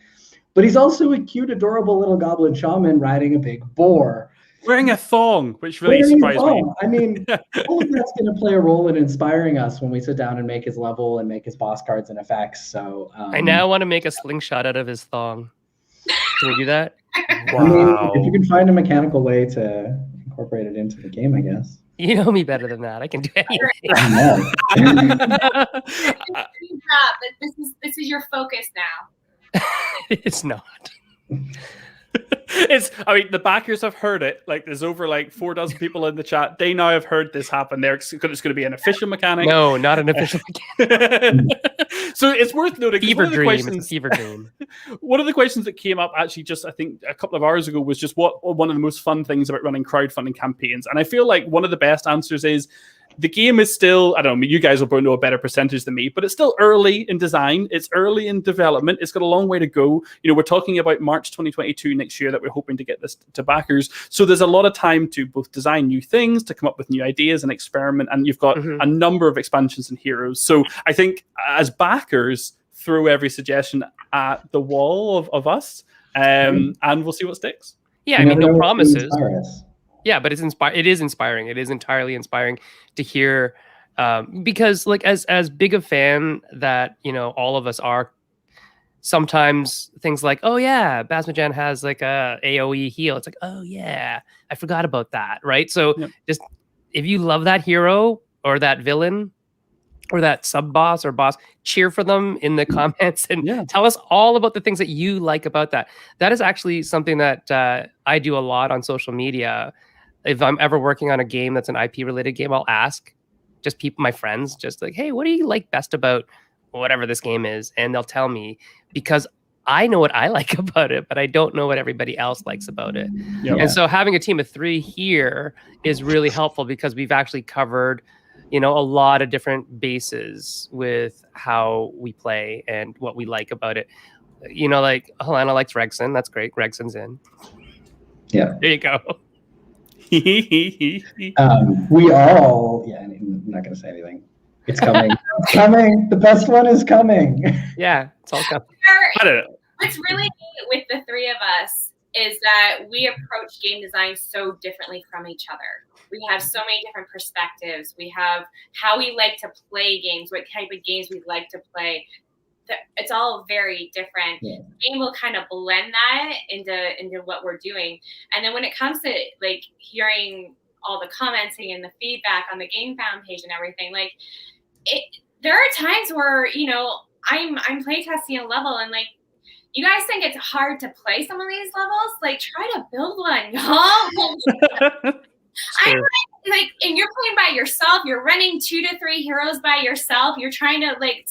But he's also a cute, adorable little goblin shaman riding a big boar. Wearing a thong, which really surprised me. I mean, all of that's going to play a role in inspiring us when we sit down and make his level and make his boss cards and effects. So I now want to make a slingshot out of his thong. Can we do that? Wow. I mean, if you can find a mechanical way to incorporate it into the game, I guess. You know me better than that. I can do anything. This is your focus now. It's not. I mean, the backers have heard it. Like, there's over like 4 dozen people in the chat. They now have heard this happen. It's going to be an official mechanic. No, not an official mechanic. So it's worth noting. Fever dream. It's a fever dream. One of the questions that came up actually just, I think, a couple of hours ago was just what one of the most fun things about running crowdfunding campaigns. And I feel like one of the best answers is the game is still, I don't know, you guys will probably know a better percentage than me, but it's still early in design. It's early in development. It's got a long way to go. We're talking about March 2022 next year that we're hoping to get this to backers. So there's a lot of time to both design new things, to come up with new ideas and experiment. And you've got a number of expansions and heroes. So I think as backers, throw every suggestion at the wall of us, and we'll see what sticks. Yeah, I mean, no promises. Yeah, but it's it is inspiring. It is entirely inspiring to hear, because like as big a fan that all of us are, sometimes things like, oh yeah, Basmajan has like a AOE heal. It's like, oh yeah, I forgot about that, right? So just if you love that hero or that villain or that sub boss or boss, cheer for them in the comments and tell us all about the things that you like about that. That is actually something that I do a lot on social media. If I'm ever working on a game that's an IP related game, I'll ask just my friends, just like, hey, what do you like best about whatever this game is? And they'll tell me, because I know what I like about it, but I don't know what everybody else likes about it. And so having a team of 3 here is really helpful, because we've actually covered, a lot of different bases with how we play and what we like about it. Like Helena likes Regson. That's great. Regson's in. Yeah. There you go. We all, I'm not going to say anything. It's coming. It's coming. The best one is coming. Yeah, it's all coming. I don't know. What's really neat with the 3 of us is that we approach game design so differently from each other. We have so many different perspectives. We have how we like to play games, what type of games we like to play. It's all very different. Game will kind of blend that into what we're doing. And then when it comes to like hearing all the commenting and the feedback on the Game Found page and everything, like there are times where I'm playtesting a level and like you guys think it's hard to play some of these levels. Like try to build one, y'all. I'm like, and you're playing by yourself. You're running 2 to 3 heroes by yourself. You're trying to like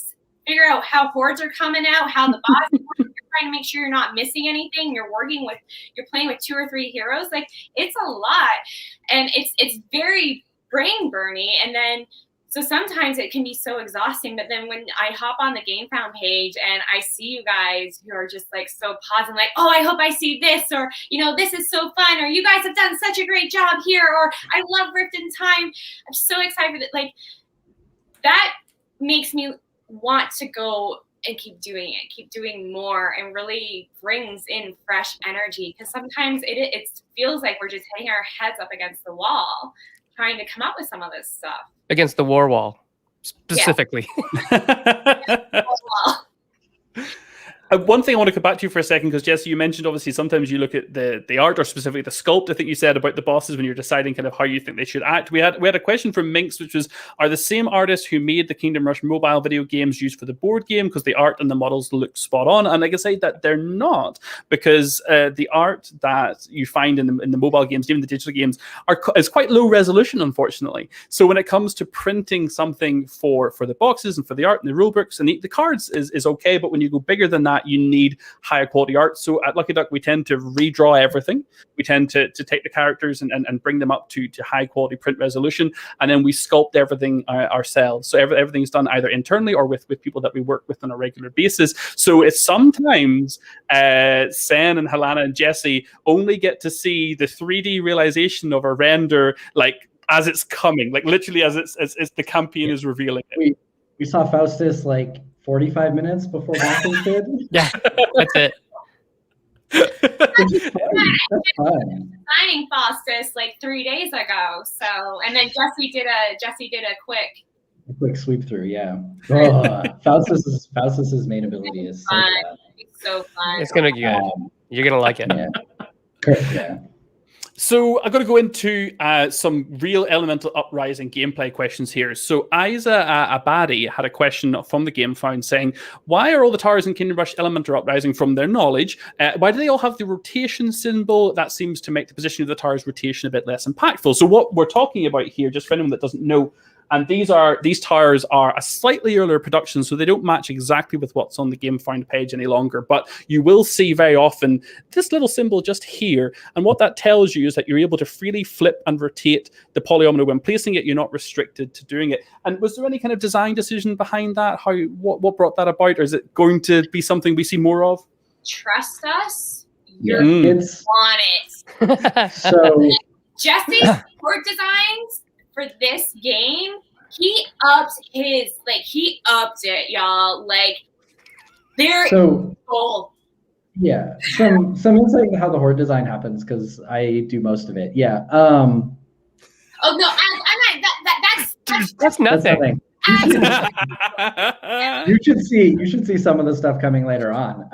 figure out how hordes are coming out, how the boss is you're trying to make sure you're not missing anything. You're playing with 2 or 3 heroes. Like it's a lot. And it's very brain burny. And then so sometimes it can be so exhausting, but then when I hop on the Game Found page and I see you guys who are just like so positive, like, oh, I hope I see this, or, this is so fun, or you guys have done such a great job here, or I love Rift in Time. I'm so excited that like that makes me want to go and keep doing more, and really brings in fresh energy, because sometimes it feels like we're just hitting our heads up against the wall trying to come up with some of this stuff. Against the war wall, specifically. One thing I want to come back to you for a second, because Jesse, you mentioned obviously sometimes you look at the art or specifically the sculpt. I think you said about the bosses when you're deciding kind of how you think they should act. We had a question from Minx, which was, are the same artists who made the Kingdom Rush mobile video games used for the board game, because the art and the models look spot on? And I can say that they're not, because the art that you find in the mobile games, even the digital games, is quite low resolution, unfortunately. So when it comes to printing something for the boxes and for the art and the rule books and the cards is okay, but when you go bigger than that, you need higher quality art. So at Lucky Duck, we tend to redraw everything. We tend to take the characters and bring them up to high quality print resolution, and then we sculpt everything ourselves. So everything's done either internally or with people that we work with on a regular basis. So it's sometimes Sen and Helena and Jesse only get to see the 3D realization of a render, like as it's coming, like literally as the campaign is revealing it. We saw Faustus like 45 minutes before Hawkins did. Yeah, that's it. That's fun. Signing Faustus like 3 days ago. So, and then Jesse did a quick Sweep through, yeah. Oh, Faustus's main ability is so fun. fun. It's so fun. It's gonna be good. You're gonna like it. Yeah. So I'm going to go into some real Elemental Uprising gameplay questions here. So Isa Abadi had a question from the Game Found saying, why are all the towers in Kingdom Rush Elemental Uprising, from their knowledge, why do they all have the rotation symbol? That seems to make the position of the tower's rotation a bit less impactful. So what we're talking about here, just for anyone that doesn't know, and these towers are a slightly earlier production, so they don't match exactly with what's on the Game Found page any longer. But you will see very often this little symbol just here. And what that tells you is that you're able to freely flip and rotate the polyomino when placing it. You're not restricted to doing it. And was there any kind of design decision behind that? What brought that about? Or is it going to be something we see more of? Trust us. Yeah, You're on it. So Jesse's board designs for this game, he upped it, y'all. Like, they're cool. Yeah, some insight into how the horde design happens, because I do most of it. Yeah. Oh no, that's nothing. You should see some of the stuff coming later on.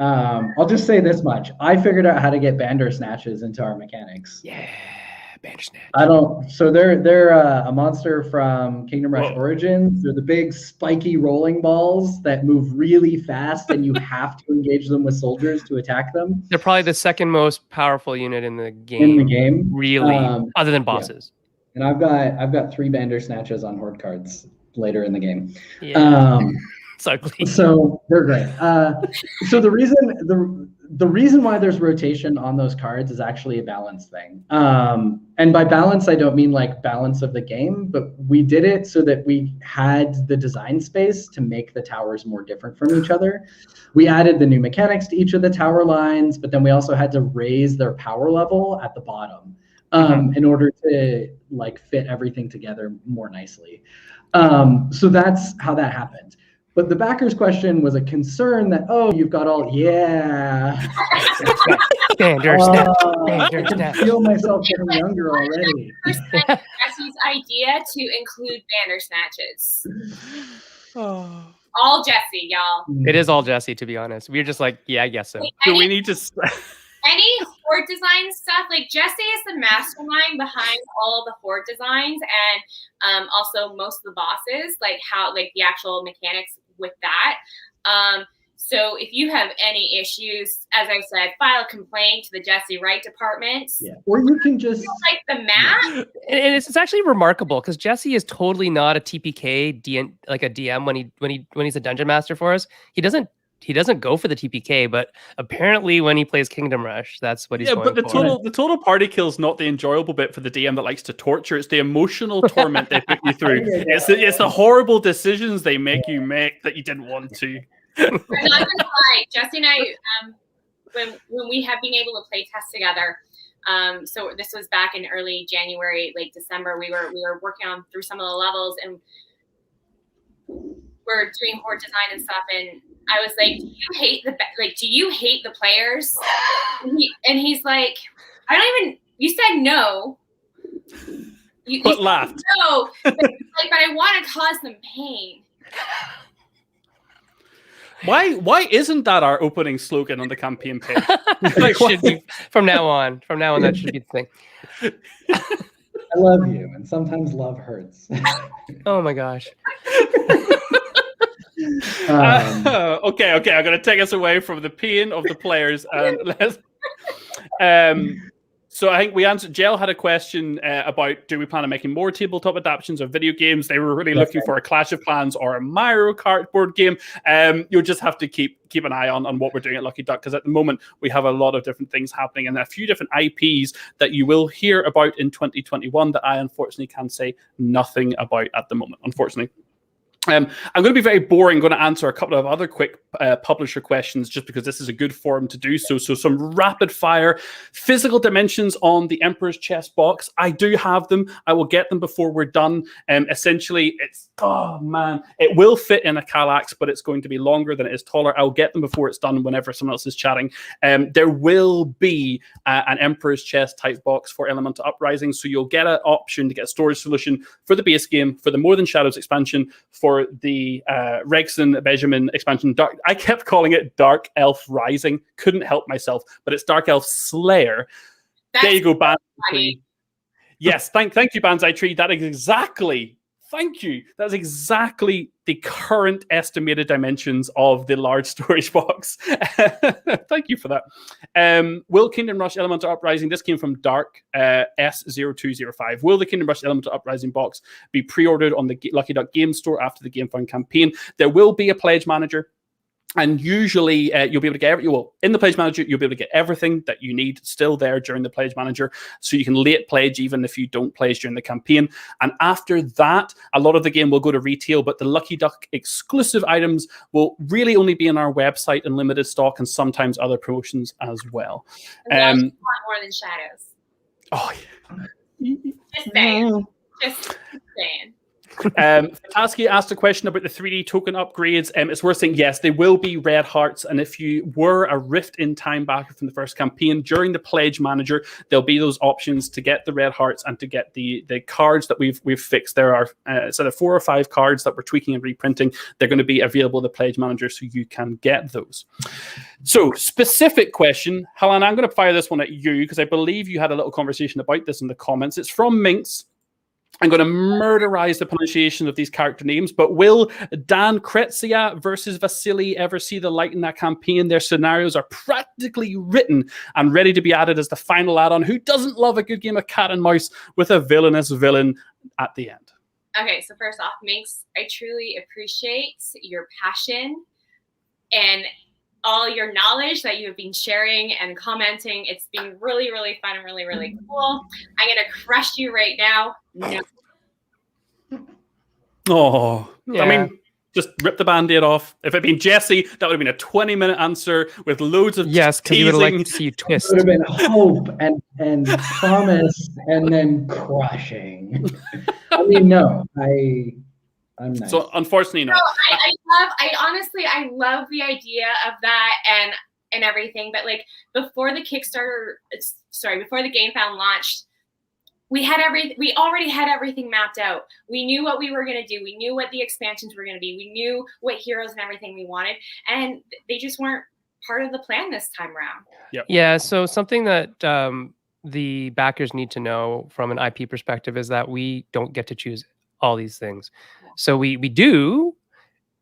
I'll just say this much: I figured out how to get Bandersnatches into our mechanics. Yeah. Bandersnatch. So they're a monster from Kingdom Rush Origins. They're the big spiky rolling balls that move really fast, and you have to engage them with soldiers to attack them. They're probably the second most powerful unit in the game. Really, other than bosses. Yeah. And I've got 3 Bandersnatches on horde cards later in the game. Yeah. It's ugly. So they're great. So the reason why there's rotation on those cards is actually a balance thing. And by balance, I don't mean like balance of the game, but we did it so that we had the design space to make the towers more different from each other. We added the new mechanics to each of the tower lines, but then we also had to raise their power level at the bottom in order to like fit everything together more nicely. So that's how that happened. But the backers question was a concern that, you've got all, Bandersnatch. I can feel myself getting younger already. Jesse's idea to include Bandersnatches. All Jesse, y'all. It is all Jesse, to be honest. We're just like, yeah, I guess so. Do we need to... Any horde design stuff, like Jesse is the mastermind behind all the horde designs, and also most of the bosses, like the actual mechanics with that. So if you have any issues, as I said, file a complaint to the Jesse Wright department. Yeah. Or you can just like the map. And it's actually remarkable because Jesse is totally not a TPK like a DM when he's a dungeon master for us. He doesn't go for the TPK, but apparently when he plays Kingdom Rush, that's what he's going for. Yeah, but the total party kill is not the enjoyable bit for the DM that likes to torture. It's the emotional torment they put you through. It's the horrible decisions they make you make that you didn't want to. I'm not gonna lie, Jesse and I, when we have been able to play test together, so this was back in early January, late December, we were working on through some of the levels, and we're doing horde design and stuff, and I was like, do you hate the players? And he's like, you said no. But laughed. No, but I want to cause them pain. Why isn't that our opening slogan on the campaign page? It should be from now on. From now on, that should be the thing. I love you, and sometimes love hurts. Oh my gosh. Okay. I'm going to take us away from the pain of the players and let's. So I think we answered. Jell had a question about do we plan on making more tabletop adaptations of video games? They were really looking for a Clash of Clans or a Mario Kart board game. You'll just have to keep an eye on what we're doing at Lucky Duck, because at the moment we have a lot of different things happening and a few different IPs that you will hear about in 2021 that I unfortunately can say nothing about at the moment, unfortunately. I'm going to be very boring, going to answer a couple of other quick publisher questions just because this is a good forum to do so. So some rapid fire physical dimensions on the Emperor's Chest box. I do have them. I will get them before we're done. Essentially, it's, oh man, it will fit in a Kallax, but it's going to be longer than it is taller. I'll get them before it's done whenever someone else is chatting. There will be an Emperor's Chest type box for Elemental Uprising. So you'll get an option to get a storage solution for the base game, for the More Than Shadows expansion, for the Rexon Benjamin expansion. I kept calling it Dark Elf Rising. Couldn't help myself, but it's Dark Elf Slayer. There you go, Banzai. Yes, thank you, Banzai Tree. That is exactly. Thank you. That's exactly the current estimated dimensions of the large storage box. Thank you for that. Will Kingdom Rush Elemental Uprising, this came from Dark S0205. Will the Kingdom Rush Elemental Uprising box be pre-ordered on the Lucky Duck Game Store after the Game Fund campaign? There will be a pledge manager. And usually you'll be able to get in the Pledge Manager, you'll be able to get everything that you need still there during the Pledge Manager. So you can late pledge even if you don't pledge during the campaign. And after that, a lot of the game will go to retail, but the Lucky Duck exclusive items will really only be on our website in limited stock and sometimes other promotions as well. Want More Than Shadows. Oh, yeah. Just saying. Just saying. Fataski asked a question about the 3D token upgrades. It's worth saying, yes, they will be red hearts. And if you were a Rift in Time backer from the first campaign, during the Pledge Manager, there'll be those options to get the red hearts and to get the cards that we've fixed. There are sort of 4 or 5 cards that we're tweaking and reprinting. They're going to be available in the Pledge Manager, so you can get those. So, specific question. Helen, I'm going to fire this one at you because I believe you had a little conversation about this in the comments. It's from Minx. I'm going to murderize the pronunciation of these character names, but will Dan Kretzia versus Vasily ever see the light in that campaign? Their scenarios are practically written and ready to be added as the final add-on. Who doesn't love a good game of cat and mouse with a villainous villain at the end? Okay, so first off, Minx, I truly appreciate your passion and all your knowledge that you have been sharing and commenting. It's been really, really fun and really, really cool. I'm going to crush you right now. No. Oh, Yeah. I mean, just rip the Band-Aid off. If it had been Jesse, that would have been a 20-minute answer with loads of Yes, because you would teasing. like to see you twist. It would have been hope and promise and then crushing. I mean, no, I'm nice. So unfortunately, no. No, I love the idea of that and everything. But like before the Game Found launched, we already had everything mapped out. We knew what we were going to do. We knew what the expansions were going to be. We knew what heroes and everything we wanted, and they just weren't part of the plan this time around. Yep. Yeah. So something that the backers need to know from an IP perspective is that we don't get to choose all these things. So we do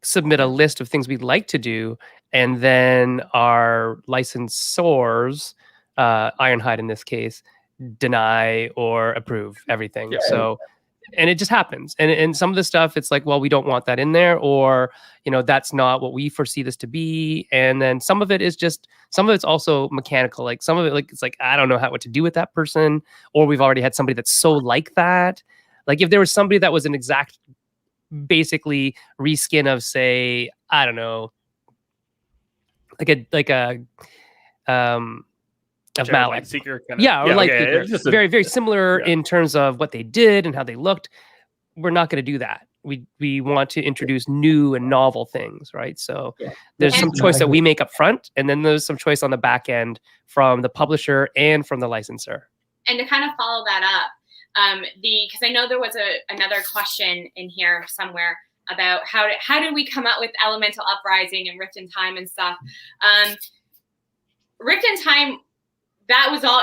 submit a list of things we'd like to do, and then our licensors, Ironhide in this case, deny or approve everything. Yeah. So, and it just happens. And some of the stuff, it's like, well, we don't want that in there, or, that's not what we foresee this to be. And then some of it's also mechanical. Like some of it, like, it's like, I don't know what to do with that person, or we've already had somebody that's so like that. Like if there was somebody that was an exact, basically reskin of, say, I don't know, of Malik. Seeker kind of, Yeah, or like okay. Seeker. Just Very, very similar in terms of what they did and how they looked. We're not going to do that. We want to introduce new and novel things, right? So there's some choice that we make up front, and then there's some choice on the back end from the publisher and from the licensor. And to kind of follow that up, because I know there was another question in here somewhere about how did we come up with Elemental Uprising and Rift in Time and stuff. Rift in Time, that was all.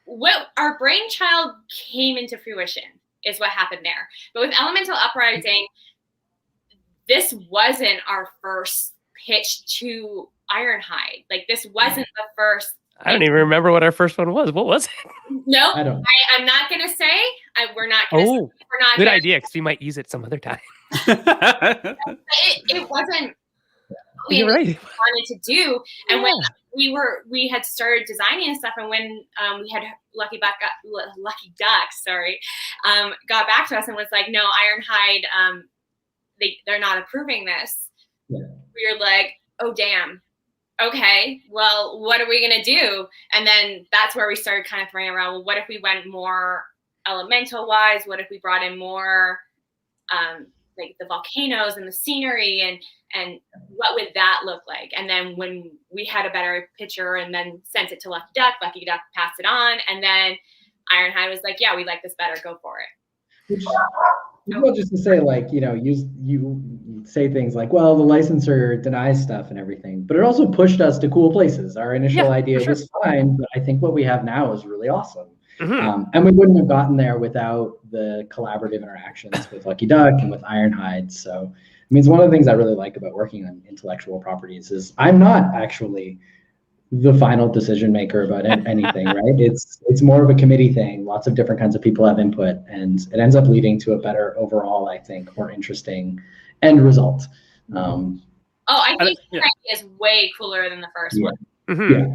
What our brainchild came into fruition is what happened there. But with Elemental Uprising, this wasn't our first pitch to Ironhide. Like, this wasn't the first. I don't even remember what our first one was. What was it? No, I don't. I'm not gonna say. We're not gonna. Oh, we're not. good gonna, idea, because we might use it some other time. It wasn't. What we You're right. wanted to do, and when we had started designing and stuff, and when we had Lucky Duck, got back to us and was like, no, Ironhide, they're not approving this. Yeah. We were like, oh damn. Okay, well, what are we gonna do? And then that's where we started kind of throwing around, well, what if we went more elemental wise? What if we brought in more like the volcanoes and the scenery, and what would that look like? And then when we had a better picture and then sent it to Lucky Duck passed it on, and then Ironhide was like, yeah, we like this better, go for it. Well, just to say, like, you say things like, well, the licensor denies stuff and everything, but it also pushed us to cool places. Our initial idea was fine, but I think what we have now is really awesome. Mm-hmm. And we wouldn't have gotten there without the collaborative interactions with Lucky Duck and with Ironhide. So, I mean, it's one of the things I really like about working on intellectual properties is I'm not actually the final decision maker about anything, right? It's more of a committee thing. Lots of different kinds of people have input, and it ends up leading to a better overall, I think, more interesting end result. I think the idea is way cooler than the first one. Mm-hmm. Yeah.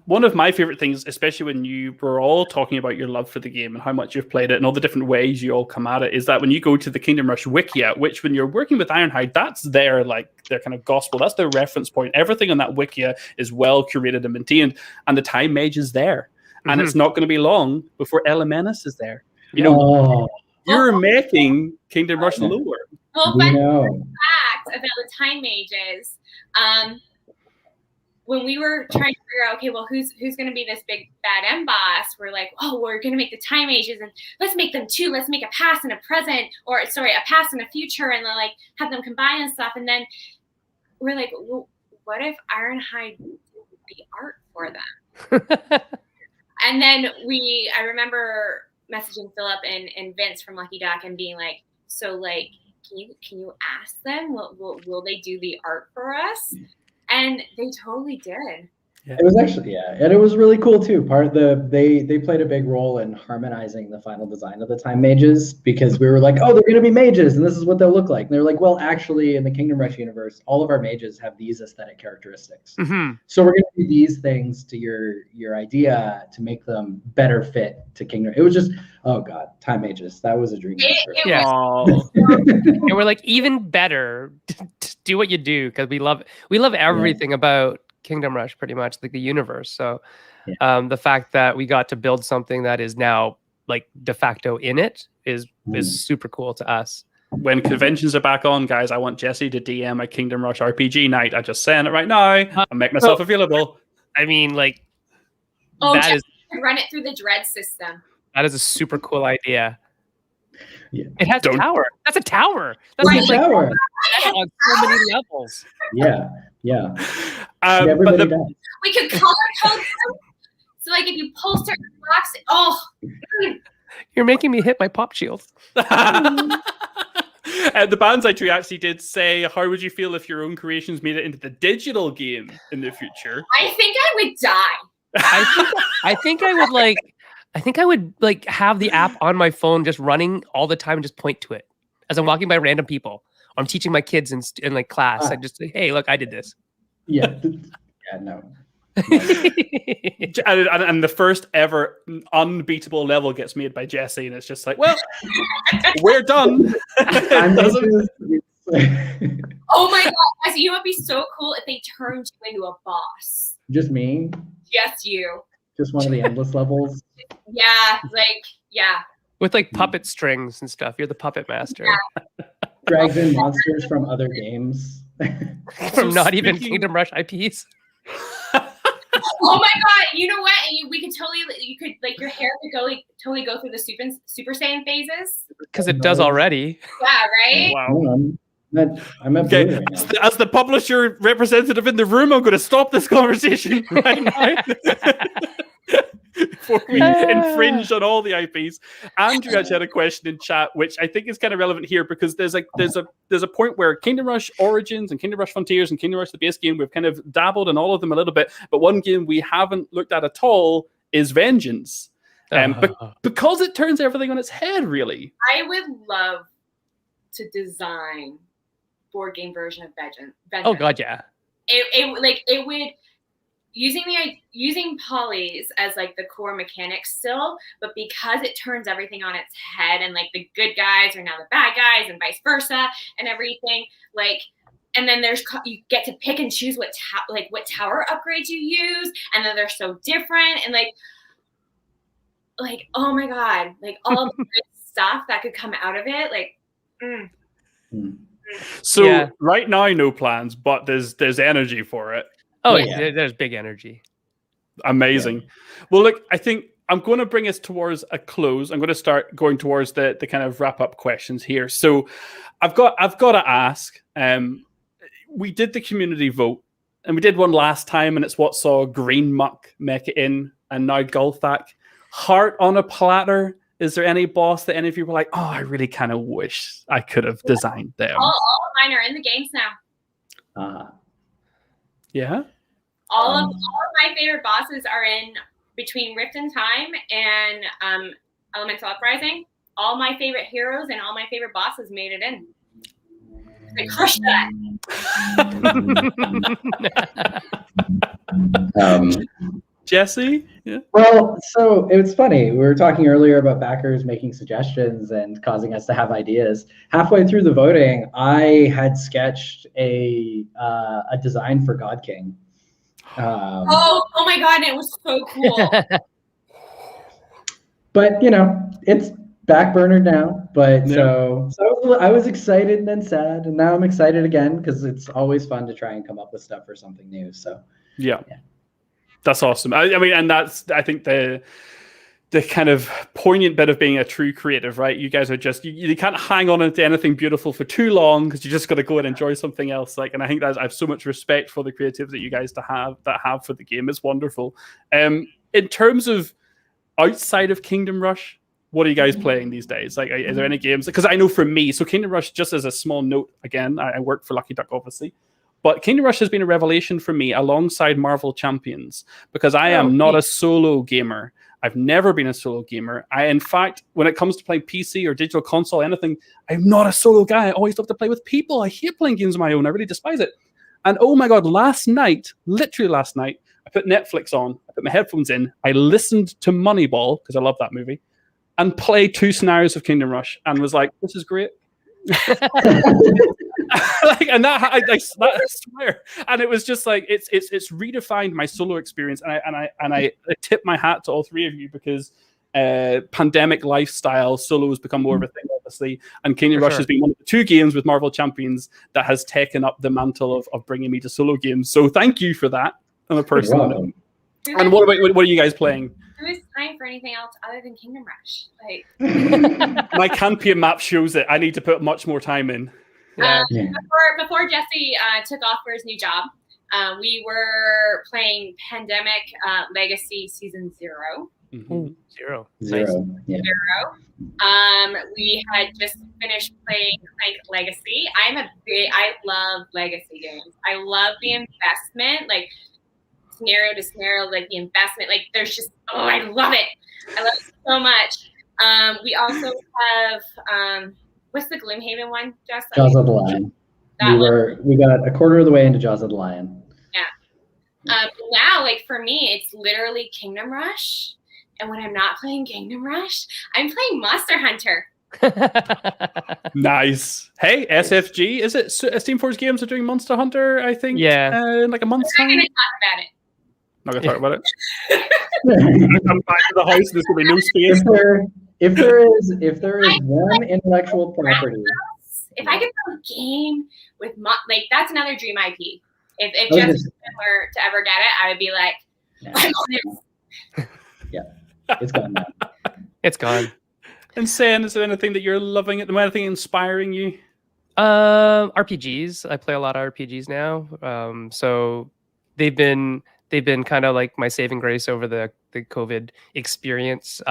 One of my favorite things, especially when you were all talking about your love for the game and how much you've played it and all the different ways you all come at it, is that when you go to the Kingdom Rush Wikia, which when you're working with Ironhide, that's their kind of gospel, that's their reference point. Everything on that Wikia is well curated and maintained, and the time mage is there. And it's not going to be long before Elementus is there. You're making Kingdom Rush lore. Well, fun fact about the time mages, when we were trying to figure out, okay, well, who's going to be this big bad M boss? We're like, oh, we're going to make the time mages, and let's make them two. Let's make a past and a present, a past and a future, and then like have them combine and stuff. And then we're like, well, what if Ironhide did the art for them? And then I remember messaging Philip and Vince from Lucky Duck and being like, so like, can you ask them? Will they do the art for us? And they totally did. It was actually, and it was really cool too. They played a big role in harmonizing the final design of the time mages, because we were like, oh, they're going to be mages, and this is what they'll look like. And they're like, well, actually, in the Kingdom Rush universe, all of our mages have these aesthetic characteristics. Mm-hmm. So we're going to do these things to your idea to make them better fit to Kingdom. It was just, oh god, time mages. That was a dream. And we're like, even better, do what you do, because we love everything about Kingdom Rush, pretty much, like the universe. So the fact that we got to build something that is now like de facto in it is super cool to us. When conventions are back on, guys, I want Jesse to DM a Kingdom Rush RPG night. I'm just saying it right now. I'll make myself available. I mean, like, run it through the dread system. That is a super cool idea. Yeah. It has a tower. That's a tower. That's a tower. On so many levels. Yeah. But we could color code them. So like if you pull certain blocks, you're making me hit my pop shield. The Banzai Tree actually did say, how would you feel if your own creations made it into the digital game in the future? I think I would die. I think I would like have the app on my phone just running all the time and just point to it as I'm walking by random people. I'm teaching my kids in like class. I just say, hey, look, I did this. No. And the first ever unbeatable level gets made by Jesse, and it's just like, well, we're done. Oh my god, Jesse, you would be so cool if they turned you into a boss. Just me? Just you. Just one of the endless levels? Yeah. With like puppet strings and stuff. You're the puppet master. Yeah. Drags in monsters from other games. From not even Kingdom Rush IPs. Oh my god! You know what? And we could totally, you could like your hair could go like totally go through the Super Saiyan phases. Because it does already. Yeah, right. Wow. I'm at Okay, blue right now. as the publisher representative in the room, I'm going to stop this conversation right now. Before we infringe on all the IPs. Andrew actually had a question in chat, which I think is kind of relevant here because there's a point where Kingdom Rush Origins and Kingdom Rush Frontiers and Kingdom Rush the base game, we've kind of dabbled in all of them a little bit, but one game we haven't looked at all is Vengeance. Because it turns everything on its head, really. I would love to design board game version of Vengeance. Oh god, yeah. It would using polys as like the core mechanic still, but because it turns everything on its head and like the good guys are now the bad guys and vice versa and everything, like, and then you get to pick and choose what tower upgrades you use, and then they're so different, and like oh my god, like all the good stuff that could come out of it, like. So right now, no plans, but there's energy for it. Oh yeah, there's big energy. Amazing. Yeah. Well, look, I think I'm going to bring us towards a close. I'm going to start going towards the kind of wrap up questions here. So I've got to ask. We did the community vote, and we did one last time, and it's what saw Green Muck make it in, and now Gulthak. Heart on a platter. Is there any boss that any of you were like, oh, I really kind of wish I could have designed them? All of mine are in the games now. Yeah. All of my favorite bosses are in between Rift in Time and Elemental Uprising. All my favorite heroes and all my favorite bosses made it in. They crushed that. Jesse? Yeah. Well, so it was funny. We were talking earlier about backers making suggestions and causing us to have ideas. Halfway through the voting, I had sketched a design for God King. Oh my god, it was so cool. But it's backburnered now. But so I was excited and then sad, and now I'm excited again because it's always fun to try and come up with stuff for something new. So yeah. That's awesome. I mean, and that's, I think, the kind of poignant bit of being a true creative, right? You guys are just, you can't hang on to anything beautiful for too long because you just got to go and enjoy something else. Like, and I think I have so much respect for the creativity that you guys have for the game. It's wonderful. In terms of outside of Kingdom Rush, what are you guys playing these days? Like, are there any games? Because I know for me, so Kingdom Rush, just as a small note, again, I work for Lucky Duck, obviously. But Kingdom Rush has been a revelation for me alongside Marvel Champions because I am not a solo gamer. I've never been a solo gamer. In fact, when it comes to playing PC or digital console, anything, I'm not a solo guy. I always love to play with people. I hate playing games on my own. I really despise it. And oh my God, literally last night, I put Netflix on. I put my headphones in. I listened to Moneyball because I love that movie and played 2 scenarios of Kingdom Rush and was like, this is great. And that I swear, and it was just like it's redefined my solo experience, and I tip my hat to all 3 of you because pandemic lifestyle solo has become more of a thing, obviously, and Kingdom Rush has been one of the 2 games with Marvel Champions that has taken up the mantle of bringing me to solo games. So thank you for that on a personal note. And what are you guys playing? There is time for anything else other than Kingdom Rush. Like my Campion map shows it. I need to put much more time in. Before Jesse took off for his new job, we were playing Pandemic Legacy Season 0. Mm-hmm. Zero. Yeah. 0. We had just finished playing Legacy. I love Legacy games. I love the investment, like scenario to scenario, like the investment. Like there's just I love it. I love it so much. We also have what's the Gloomhaven one, Jess? Jaws of the Lion. We got a quarter of the way into Jaws of the Lion. Yeah. Now, like for me, it's literally Kingdom Rush. And when I'm not playing Kingdom Rush, I'm playing Monster Hunter. Nice. Hey, SFG, is it Steam Force Games are doing Monster Hunter? I think. Yeah. In like a month's time. We're not going to talk about it. Not gonna talk about it. I'm back to the house. There's gonna be no space. If there is one intellectual property, if I could play a game with that's another dream IP. If Justin were to ever get it, I would be like, I'm honest. Yeah, it's gone now. It's gone. And Sen, is there anything that you're loving at the moment? Anything inspiring you? RPGs. I play a lot of RPGs now. So they've been kind of like my saving grace over the COVID experience.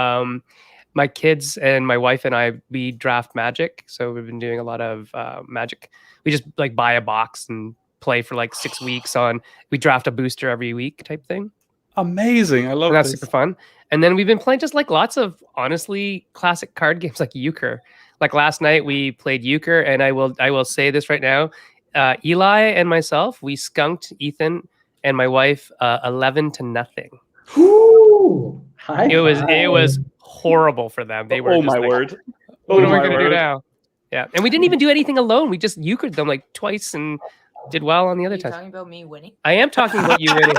My kids and my wife and I, we draft Magic. So we've been doing a lot of Magic. We just like buy a box and play for like 6 weeks on. We draft a booster every week type thing. Amazing. I love And that's this. super fun. And then we've been playing just like lots of honestly classic card games like Euchre. Like last night we played Euchre, and I will say this right now. Eli and myself, we skunked Ethan and my wife 11-0. Ooh, It was horrible for them. They were Oh just my like, word. what am I my gonna do word. now? Yeah. And we didn't even do anything alone. We just Euchred them like twice and did well on the other Are you times. talking about me winning? I am talking about you winning.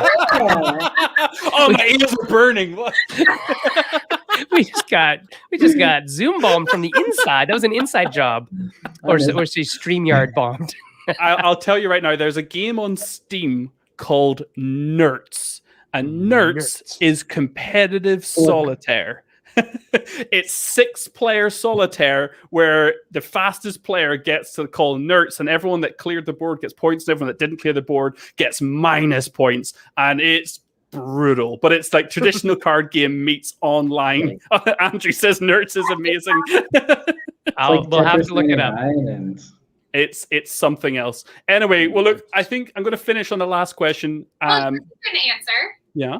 Oh, my ears are burning. What? we just got Zoom bombed from the inside. That was an inside job, or she StreamYard bombed. I'll tell you right now, there's a game on Steam called Nerds. And Nerds is competitive solitaire. It's 6-player solitaire where the fastest player gets to call Nerds, and everyone that cleared the board gets points, and everyone that didn't clear the board gets minus points. And it's brutal, but it's like traditional card game meets online. Andrew says Nerds is amazing. We'll have to look it up. It's something else. Anyway, well, look, I think I'm going to finish on the last question. Well, you can answer. Yeah.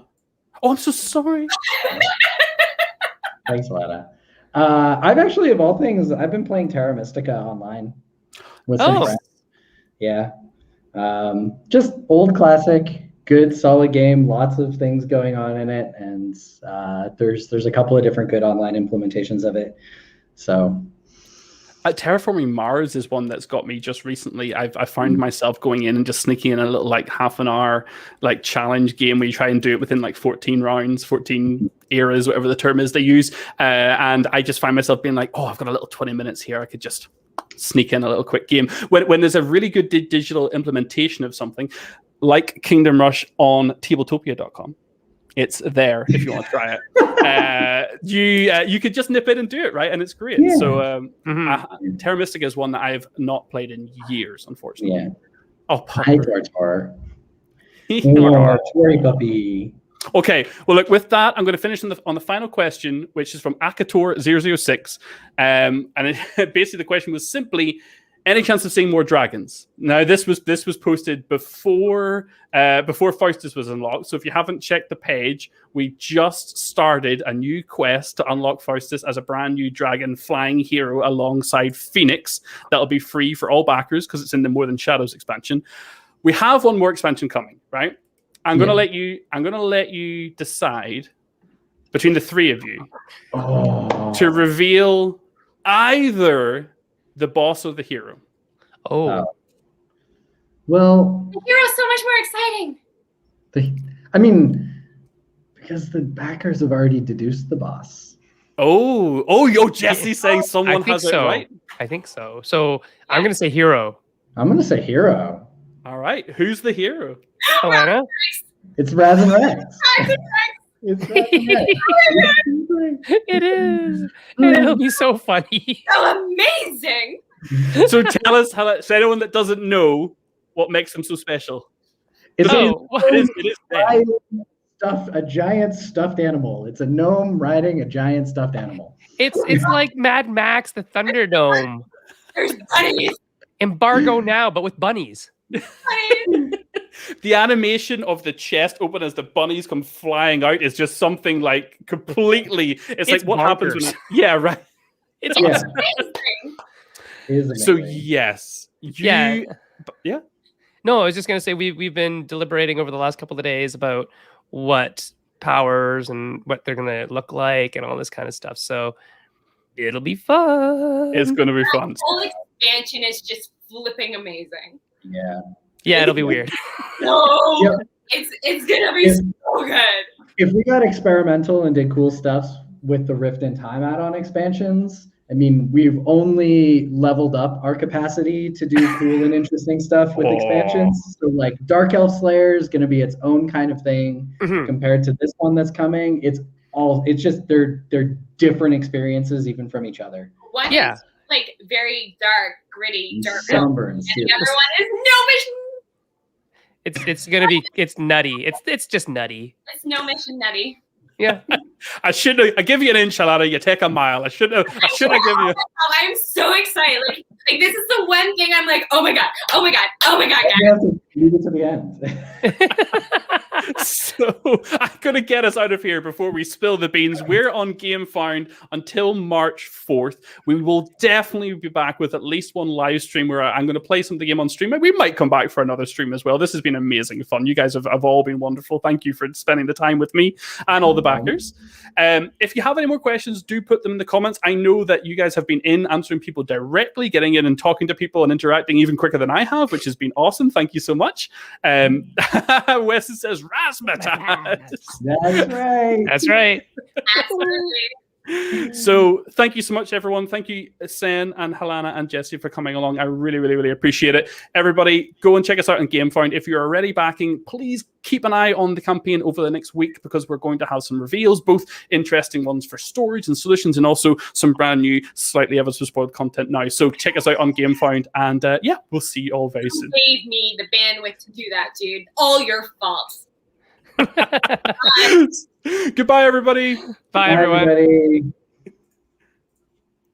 Oh, I'm so sorry. Thanks, Lana. I've actually, of all things, I've been playing Terra Mystica online with some friends. Yeah. Just old classic, good, solid game. Lots of things going on in it, and there's a couple of different good online implementations of it. So. Terraforming Mars is one that's got me just recently. I found myself going in and just sneaking in a little like half an hour like challenge game where you try and do it within like 14 rounds, 14 eras, whatever the term is they use. And I just find myself being like, oh, I've got a little 20 minutes here. I could just sneak in a little quick game. When there's a really good digital implementation of something like Kingdom Rush on tabletopia.com. It's there if you want to try it. You could just nip in and do it, right? And it's great. Yeah. So Terra Mystica is one that I have not played in years, unfortunately. Yeah. Oh, hi, Tor. Tori puppy. Okay, well, look, with that, I'm going to finish on the final question, which is from Akator006. And basically the question was simply, any chance of seeing more dragons? Now, this was posted before Faustus was unlocked. So if you haven't checked the page, we just started a new quest to unlock Faustus as a brand new dragon flying hero alongside Phoenix. That'll be free for all backers because it's in the More Than Shadows expansion. We have one more expansion coming, right? I'm gonna let you decide between the three of you to reveal either the boss or the hero. Well, the hero's so much more exciting. Because the backers have already deduced the boss. Jesse's saying someone has it right. I think so. So I'm gonna say hero. I'm gonna say hero. All right, who's the hero? Alana? It's Raz and Rex. It's Raz and Rex. It is. And it'll be so funny. So amazing. So tell us so anyone that doesn't know what makes him so special. It is a giant stuffed animal. It's a gnome riding a giant stuffed animal. It's like Mad Max, the Thunderdome. There's bunnies. Embargo now, but with bunnies. The animation of the chest open as the bunnies come flying out is just something like completely. It's like what happens when. Yeah, right. It's awesome. So yes, yeah. No, I was just gonna say we've been deliberating over the last couple of days about what powers and what they're gonna look like and all this kind of stuff. So it'll be fun. It's gonna be fun. The whole expansion is just flipping amazing. Yeah, it'll be weird. No, it's gonna be so good. If we got experimental and did cool stuff with the Rift in Time add-on expansions, I mean, we've only leveled up our capacity to do cool and interesting stuff with expansions. So like Dark Elf Slayer is going to be its own kind of thing compared to this one that's coming. It's just they're different experiences even from each other. One is like very dark, gritty, dark, Sunburns. and the other one is no mission. It's gonna be nutty. It's just nutty. It's no mission nutty. Yeah. I give you an inch, Alana, you take a mile. I should have given you. I'm so excited. Like this is the one thing I'm like, oh my god, guys. You have to leave it to the end. So I'm gonna get us out of here before we spill the beans. We're on Game Found until March 4th. We will definitely be back with at least one live stream where I'm going to play some of the game on stream. We might come back for another stream as well. This has been amazing fun. You guys have all been wonderful. Thank you for spending the time with me and all the backers. If you have any more questions, do put them in the comments. I know that you guys have been answering people directly, getting in and talking to people and interacting even quicker than I have, which has been awesome. Thank you so much. Wes says Razzmatazz. That's right. That's right. Absolutely. So thank you so much, everyone. Thank you, Sen and Helena and Jesse, for coming along. I really, really, really appreciate it. Everybody, go and check us out on GameFound. If you're already backing, please keep an eye on the campaign over the next week because we're going to have some reveals, both interesting ones for storage and solutions and also some brand new, slightly ever so spoiled content now. So check us out on GameFound and yeah, we'll see you all very soon. You gave me the bandwidth to do that, dude. All your fault. Goodbye, everybody. Bye, everyone. Everybody.